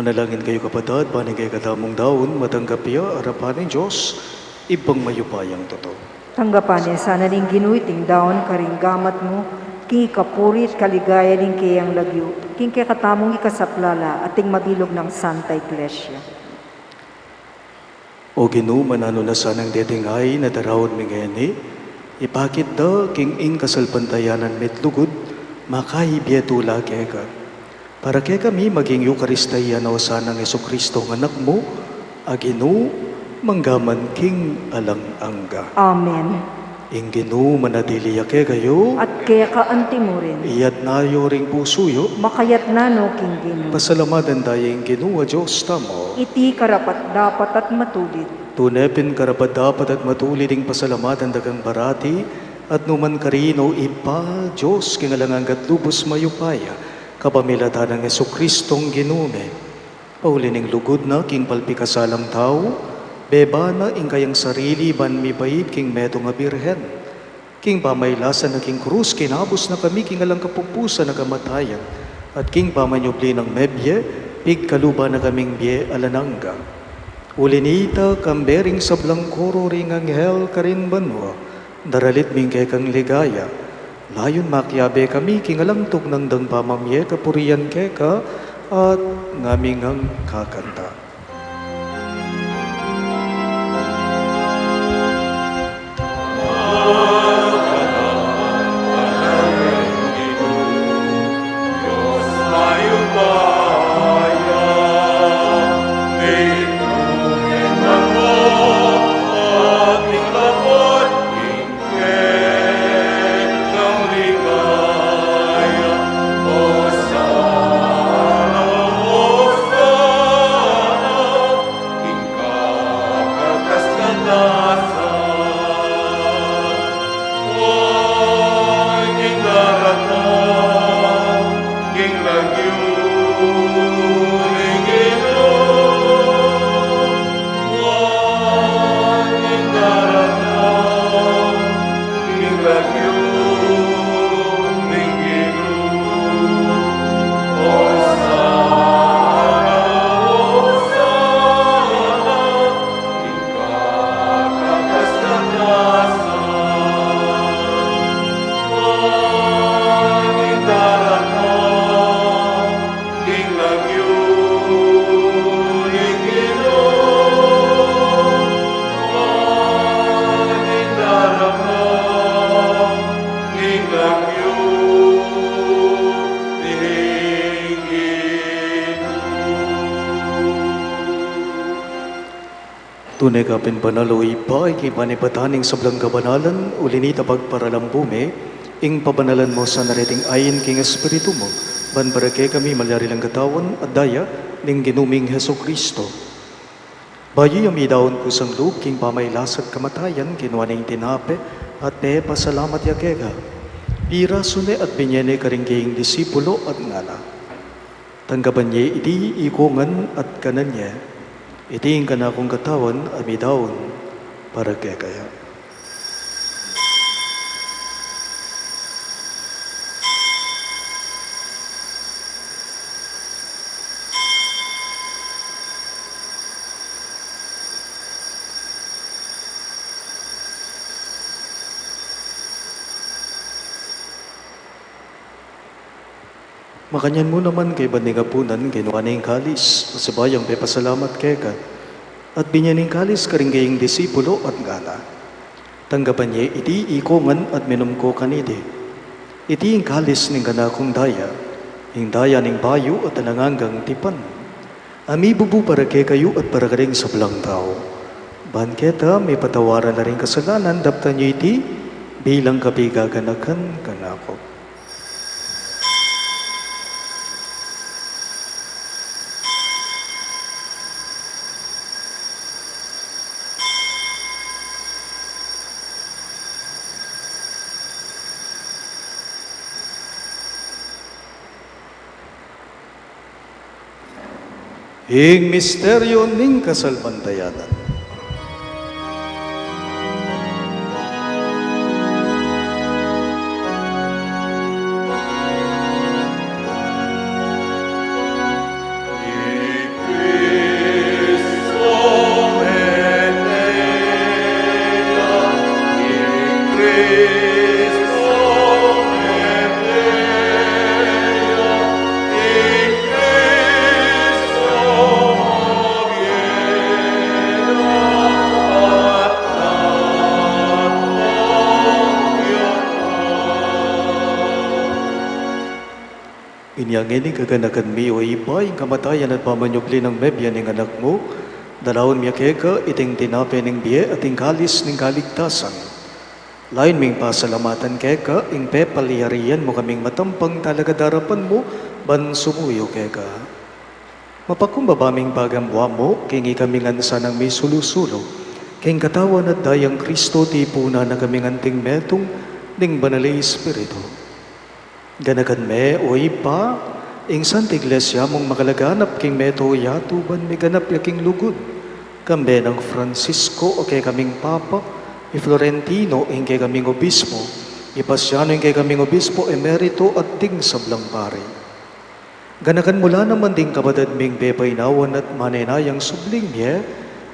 Manalangin kayo kapatid, paning kayo katamong daon, matanggap iya, harapan ng Diyos, ibang mayupayang totoo. Tanggapan niya sana ning ginuiting daon karing gamat mo, king ikapurit kaligaya ning kayang lagyo, king kay katamong ikasaplala ating mabilog ng Santa Iglesia. O Ginoo, manano na sanang dedingay na darawon mi ngayani, ipakit da king ing kasalpantayanan metlugod, makahibyetula keka. Para kay kami maging Eucharistayan o sanang Jesucristo ng anak mo, agino, manggaman king alang angga. Amen. Ing Ginoo manadiliya kay kayo, At kaya kaanti mo rin, iyat nayo ring pusuyo, makayat na no king Ginoo. pasalamatan tayo ing Ginoo, Diyos tamo. Iti karapat dapat at matulid. Tunepin karapat dapat at matulid ing pasalamatan dagang barati, at numan karino ipa, Diyos kingalanganggat lubos mayupaya, kapamilatan ng Jesukristong ginume. Paulining lugod na king palpikasalang tao, beba na ing kayang sarili ban mi bayit king meto nga birhen. King pamaylasan na king krus, kinabos na kami king alang kapupusan na kamatayan. At king pamanyubli ng mebye, pig kaluba na kaming bye alanangga. Ulinita kambering sa blangkoro ring anghel karin banwa, daralit ming kay kang ligaya. Layon makyabe kami king alang tugnang dang pamamye kapurian keka, at ngaming ang kakanta. Tunay ka pinpanaloy pa, ikipanipataning sablang kabanalan, ulinita pagparalambume, ing pabanalan mo sa nariting ayin king Espiritu mo, ban para kay kami malyari lang katawan, at daya, ning ginuming Heso Kristo. Bayi yung idawon ko sang loob, king pamaylas at kamatayan, kinuha ning tinape, at te pasalamat ya kega. Pira sune at binyene karingking disipulo at ngala. Tanggapan niya iti ikungan at kanan niya, iting ka na akong katawan, amidawon, para kaya kaya. Makanyan mo naman kay Bandingapunan, kinuha na yung kalis, sabayang may pasalamat keka, at binyaning kalis karinggaying disipulo at gala. Tanggapan niya, iti ikongan at minum ko kanidi. Iti yung kalis ning kanakong daya, yung daya ning bayo at nananganggang tipan. Ami bubu para kay kayo at para karing sa belang tao. Banketa, may patawaran na rin kasalanan, dapta niyo iti, bilang kabigaganakan kanako. Ing misteryo ning kasalbantayanan. Inyang ini kaganakan mi o iba, yung kamatayan at pamanyubli ng mebya ng anak mo, dalawon miya keka, iting tinape ng biye at ing kalis ng kaligtasan. Lain ming pasalamatan keka, ing pepaliharian mo kaming matampang talaga darapan mo, ban sumuyo keka. Mapakumbabaming pagamwa mo, kingi kaming ansa ng may sulusulo, king katawan at dayang Kristo tipuna na kaming anting metong, ning banalay Espiritu. Ganakan me o ipa, ing Santa Iglesia mong makalaganap king meto yatuban may ganap yaking lugod. Kambe ng Francisco o kay kaming Papa, i Florentino ing kay kaming Obispo, i Pasiano ing kay kaming Obispo emerito at ding sablang pare. Ganakan mula naman ding kabatad ming bepainawan at manenayang subling ye,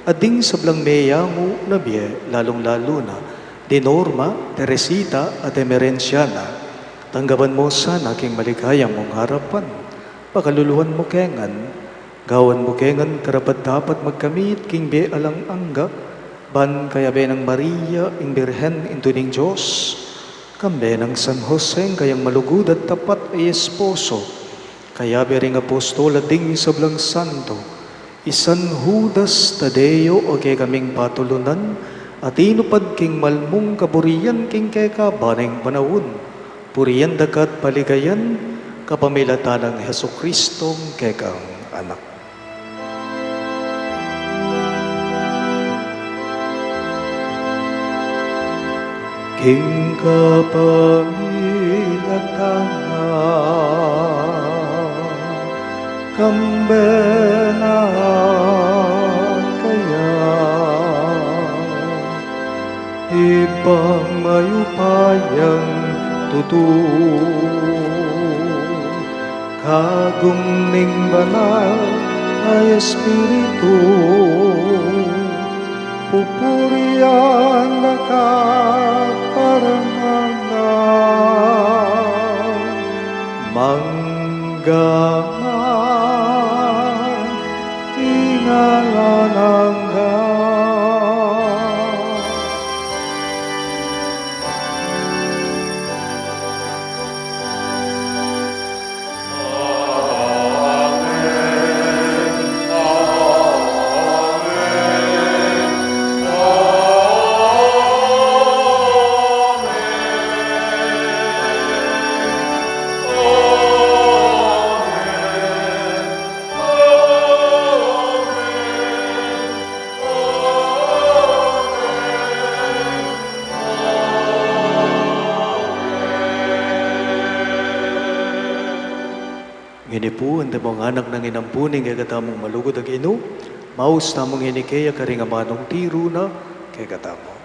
at ding sablang meyango na biye, lalong-lalo na, di Norma, Teresita at Emerenciana. Tanggapan mo sana king maligayang mong harapan. Pakaluluhan mo kengan, gawan mo kengan karapat dapat magkamit king be alang angga, ban kaya be ng Maria, ing Birhen into ning Diyos, kambe ng San Jose, kayang malugod at tapat ay esposo, kaya be ring apostol at ding sablang santo, isan Judas Tadeo o kay kaming patulunan, at inupad king malmong kaburian king keka baneng panawon. Puriyan dakat paligayan, kapamilatan ng Hesukristong kekang anak. King kapamilatan kambena kaya ibang mayupayang kagum ning banal ay Espiritu, pupurian na kaparanganan, manggaman, tingalananggan. Ngini po, ang mga anak ng inampuning kay katamong malugod ang ino, maus tamong inikeya karingamanong tiro na kay katamo.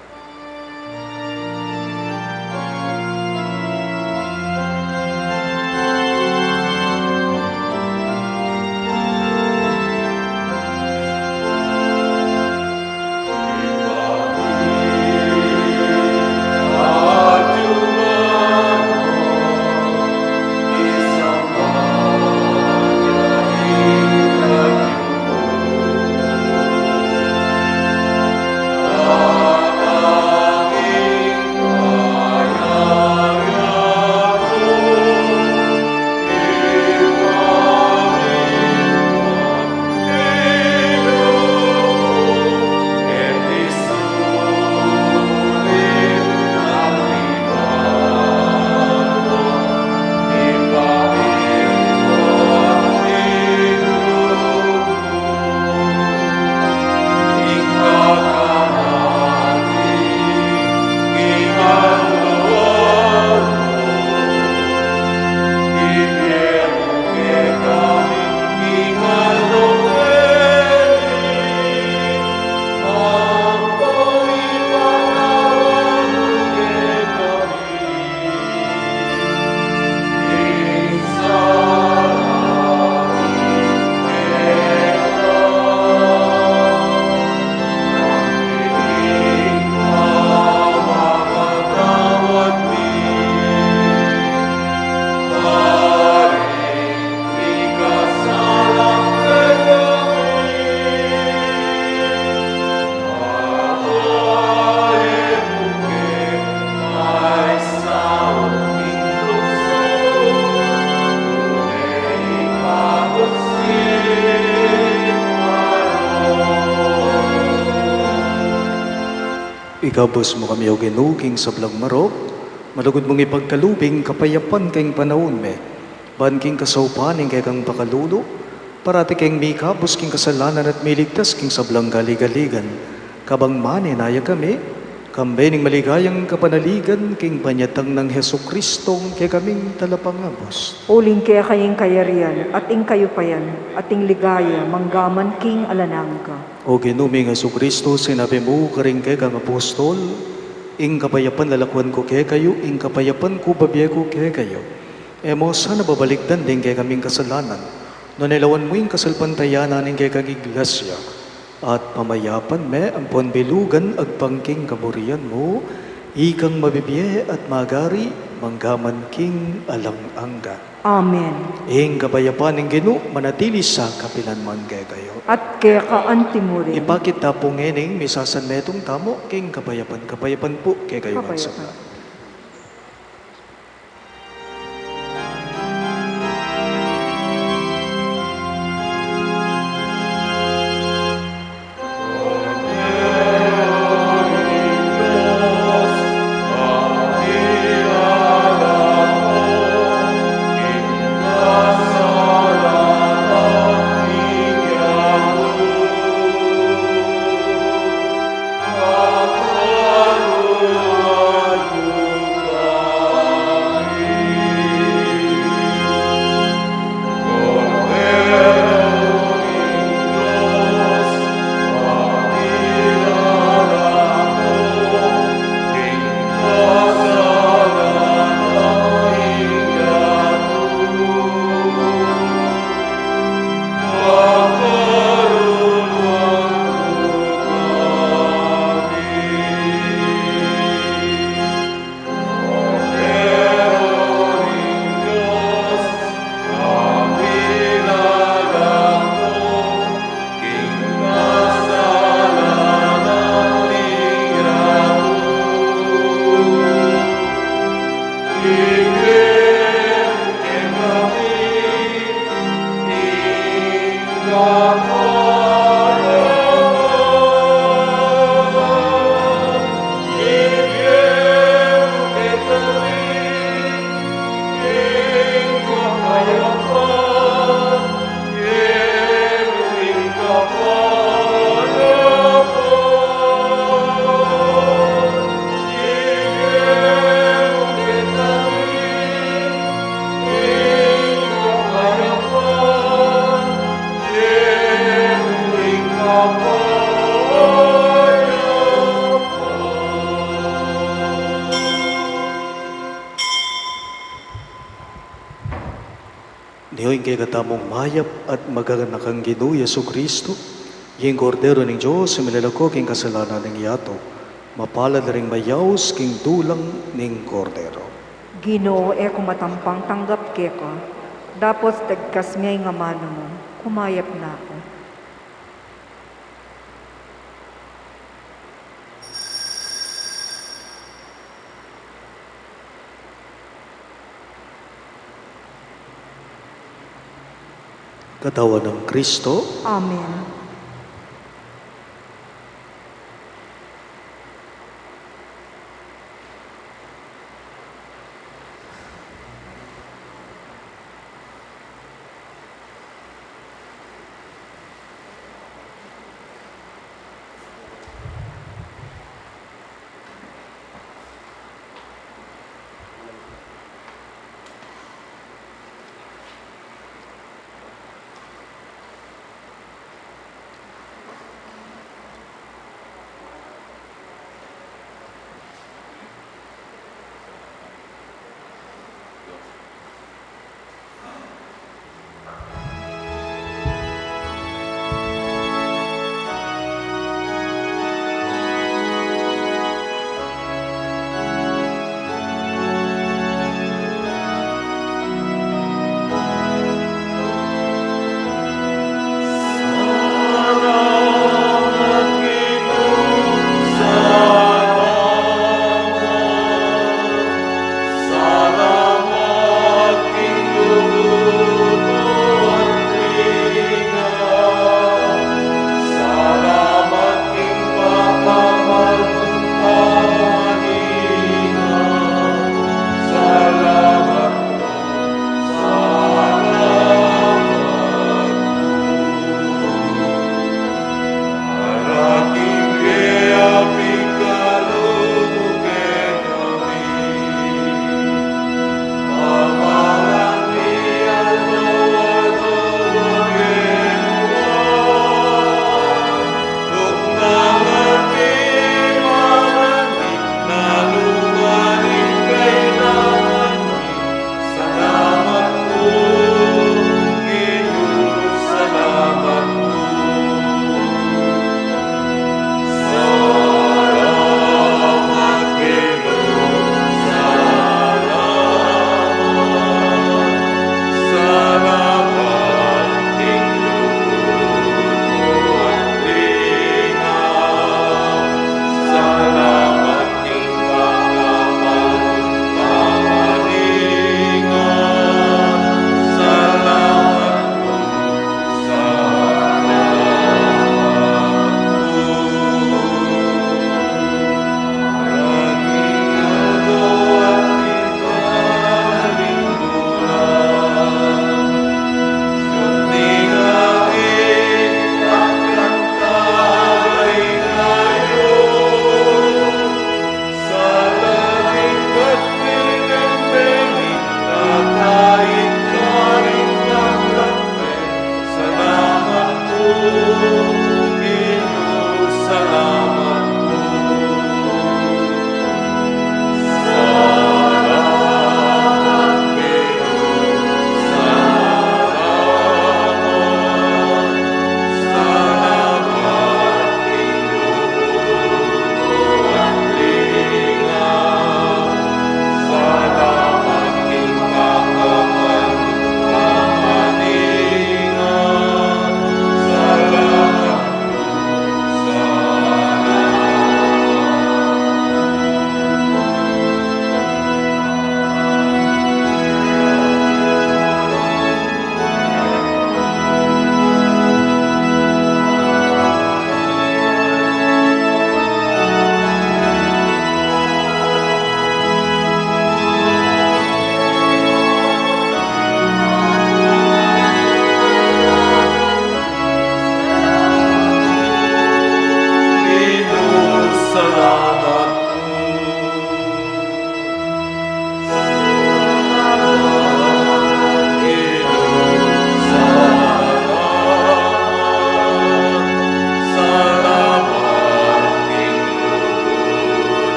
Amen. Igabos mo kami o ginuging sa blang marok, malugod mong ipagkalubing kapayapan kayong panahon me, ban king kasaupaning kay kang pakalulo, parati kayong may kabos king kasalanan at may ligtas king sa blang galigaligan, kabang maninaya kami, kambay ning maligayang kapanaligan king panyatang ng Heso Kristong kay kaming talapangabos. Uling kaya kayong kayarian, ating kayupayan, ating ligaya, manggaman king alanangka. O ginuming Heso Kristo, sinabi mo karing kay kang apostol, ing kapayapan lalakwan ko kay kayo, ing kapayapan ko babiya ko kay kayo. Emo sana babalikdan din kay kaming kasalanan, no nilawan mo yung kasalpantayanan ing kay kang iglesia. At pamayapan me ang ponbilugan ag pangking kaburian mo, ikang mabibiye at magari, manggaman king alang-angga. Amen. Ing kapayapan ng Gino, manatili sa kapilanman kay kayo. At kaya kaanti mo rin. Ipakita po ngening, misasan metong tamo, king kapayapan. Kapayapan po kay kayo Kapayapan. mansama. Niyo'y kay katamong mayap at magaganakang Ginoo Yesu Kristo, yung kordero ng Diyos, milalako king kasalanan ng yato, mapalad ring mayaws king dulang ning kordero. Ginoo e kumatampang tanggap keko. Dapos tagkas miyay nga mano mo, kumayap na ako. Katawan ng Kristo, Amen.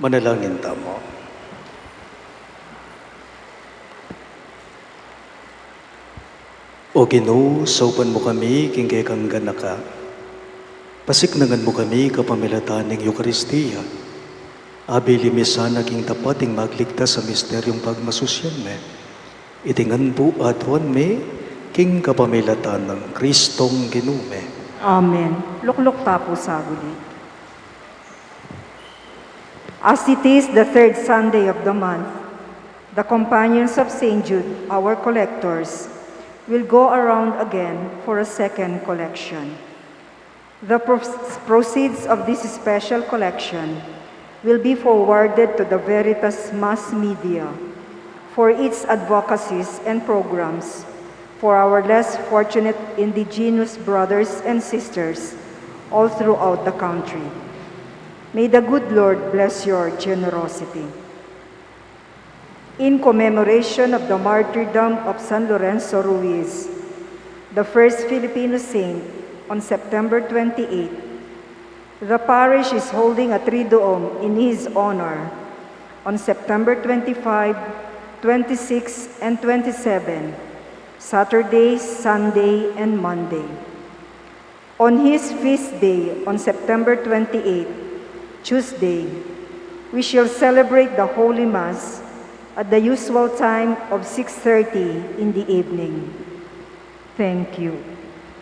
Manalangin tamo. O Ginoo, saupan mo kami king kay kang ganaka. Pasiknangan mo kami kapamilatan ng Eukaristiya. Abili misana king tapating magligtas sa misteryong pagmasusyan me. Itingan po adwan me king kapamilatan ng Kristong Ginume. Amen. Luklok tapo saguli. As it is the third Sunday of the month, the companions of St. Jude, our collectors, will go around again for a second collection. The proceeds of this special collection will be forwarded to the Veritas mass media for its advocacies and programs for our less fortunate indigenous brothers and sisters all throughout the country. May the good Lord bless your generosity. In commemoration of the martyrdom of San Lorenzo Ruiz, the first Filipino saint, on September 28, the parish is holding a Triduum in his honor on September 25, 26, and 27, Saturday, Sunday, and Monday. On his feast day, on September 28, Tuesday, we shall celebrate the Holy Mass at the usual time of 6:30 in the evening. Thank you.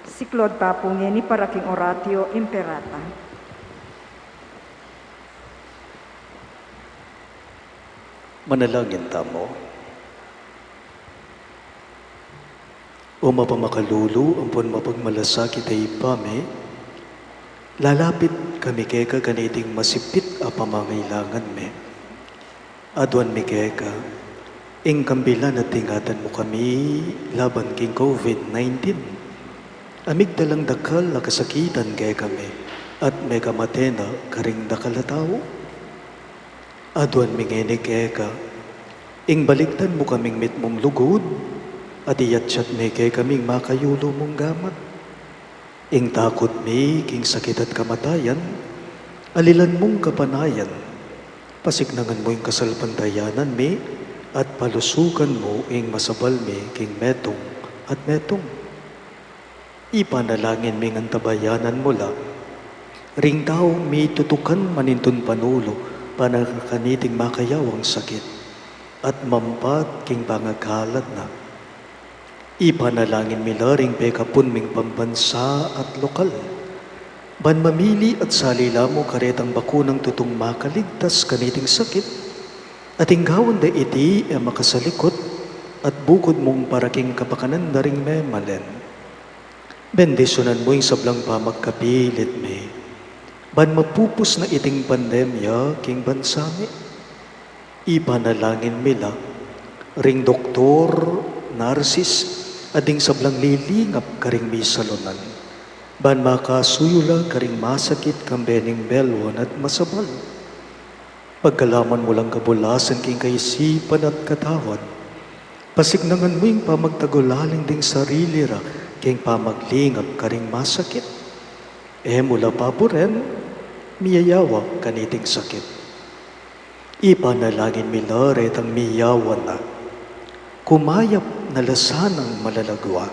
Siklod tapo ngeni para king oratio imperata. Manalangin tamo. O mapamakalulu, ampun mapagmalasakit ay ipame, lalapit kami keka ganiting masipit a pamangailangan me. Adwan mi keka, ing kambilan at tingatan mo kami laban king COVID-19. Amig dalang dakal na kasakitan kaya kami at may kamatena karing dakal na tao. Adwan mi ngeni keka, ing baliktan mo kaming mitmong lugod at iyatsat mi kaya kaming makayulo mong gamat. Ing takot mi king sakit at kamatayan, alilan mong kapanayan. Pasiknangan mo yung kasalpandayanan mi at palusukan mo ing masabal mi king metong at metong. Ipanalangin mi ng tabayanan mo la. Ring tao mi tutukan manintun panulo panakakaniting makayawang sakit at mampat king pangakalat na. Ipanalangin mi la ring pekapun ming pambansa at lokal. Ban mamili at salila mo karetang bakunang tutong makaligtas kaniting sakit, at inggawan da iti e makasalikot at bukod mong paraking kapakanan na ring memalen. Bendisyonan mo yung sablang pamagkapilit me, ban mapupus na iting pandemya king bansami. Ipanalangin mila, ring doktor, narsis, ading sablang lilingap karing misalonan. Ban makasuyula karing masakit kambening belwan at masabal. Pagkalaman mo lang kabulasan king kaisipan at katawan, pasignangan mo yung pamagtagulaling ding sarili ra king pamaglingap karing masakit. Mula pa po rin, miyayawa kaniting sakit. Ipanalangin mila retang miyawan na, kumayap na lasanang malalagwa.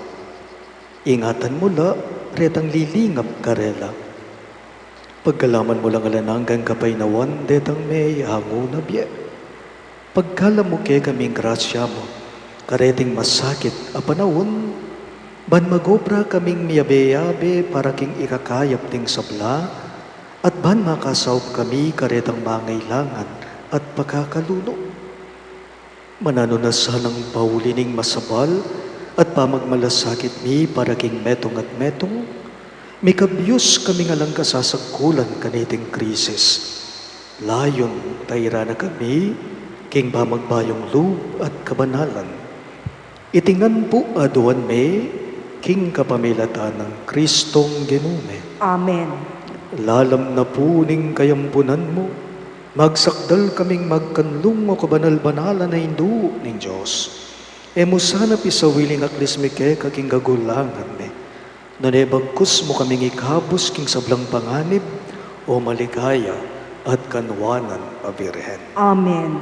Ingatan mo la, retang lilingap karela. Pagkalaman mo lang alananggang kapaynawan, detang may hango na biye. Pagkalam mo kay kaming grasya mo, kareting masakit a panahon, ban magobra kaming miyabe-yabe para king ikakayap ting sabla, at ban makasawp kami karetang mangailangan at pagkakaluno. Mananunasan ang paulining masabal, at pamagmalasakit mi para king metong at metong, may kabyos kami nga lang kasasagkulan kaniting krisis. Layon tayra na kami, king pamagbayong loob at kabanalan. Itingan po aduan me, king kapamilatan ng Kristong Ginume. Amen. Lalam na po ning kayampunan mo, magsakdal kaming magkanlong mo kabanal-banalan na hindu ning Diyos. Sana pisawiling aklis mi ke kaking gagulangan me. Nanebagkus mo kaming ikabos king sablang panganib o maligaya at kanwanan a Birhen. Amen.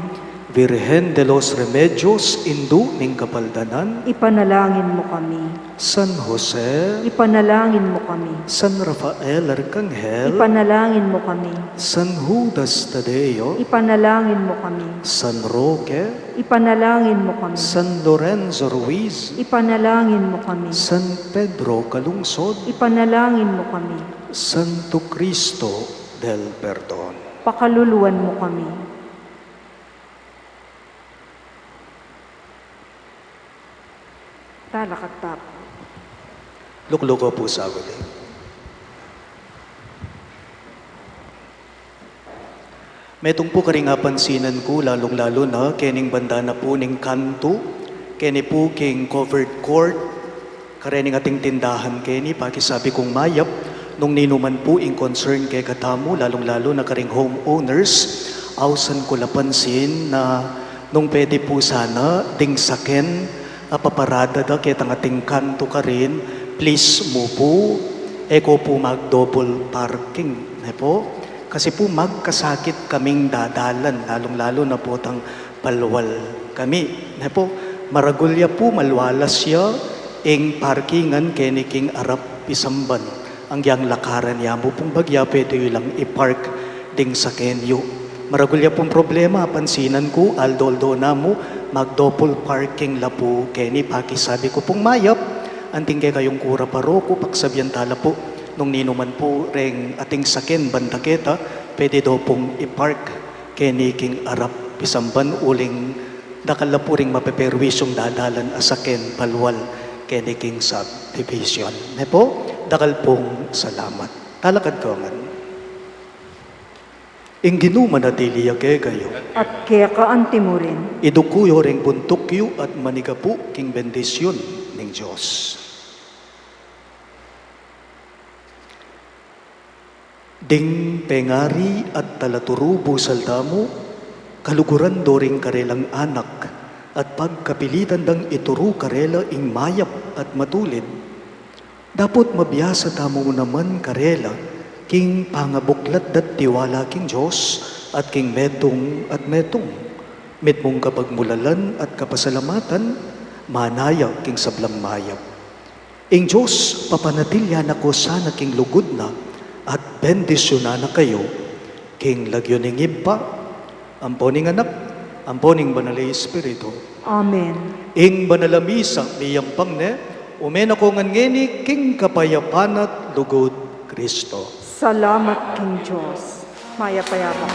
Virgen de los Remedios, indu ning kapaldanan, Ipanalangin mo kami. San Jose, Ipanalangin mo kami. San Rafael Arcangel, Ipanalangin mo kami. San Judas Tadeo, Ipanalangin mo kami. San Roque, Ipanalangin mo kami. San Lorenzo Ruiz, Ipanalangin mo kami. San Pedro Calungsod, Ipanalangin mo kami. Santo Cristo del Perdon. Pakaluluwan mo kami. Talak at tap. Lukluko po sa uli. Metong po karing pansinan ko, lalong-lalo na, kening banda na po ning kanto, keni po king covered court, karening ating tindahan keni, pakisabi kong mayap, nung ninuman po in concern kay katamo, lalong-lalo na karing homeowners, awsan ko lapansin na nung pwede po sana, ding saken, paparada da kitang ating kanto ka rin, please mo po, eko po mag-double parking. Po? Kasi po magkasakit kaming dadalan, lalong-lalo na po tang palwal kami. Po? Maragulya po malwalas siya, ing parkingan keniking arap isamban. Ang yang lakaran niya mo pong bagya, pwede lang i-park ding sa kenyo. Maragulya pong problema, pansinan ko, aldo-aldo na mo, mag-double parking la po, keni pakisabi ko pong mayap, anting kay kayong kura paroko, pagsabyan tala po, nung ninuman po ring ating sakin, bandaketa, pwede daw pong i-park, keni king arap, pisamban, uling, dakala po ring mapeperwisyong dadalan asakin, palwal, keni king subdivision. Po, dakal pong salamat. Talakad ko nga. Ing ginuman na tiliya kay kayo. At kaya kaanti mo rin. Idukuyo ring buntukyo at manigapu king bendisyon ng Diyos. Ding pengari at talaturubo saltamo, kaluguran doring karelang anak, at pagkapilitan dang ituro karela ing mayap at matulid, dapat mabiyasa tamo naman karela, king pangabuklat dat tiwala king Diyos at king metong at metong. Met mong kapagmulalan at kapasalamatan, manaya king sablang mayap. Ing Diyos, papanatilya na ko sana king lugod na at bendisyonan na kayo, king lagyo ning iba, amponing anak, amponing banalay Espiritu. Amen. Ing banalamisa miyang pangne, umen ako ngeni king kapayapanat lugod Kristo. Salamat King Diyos. Maya-payapa.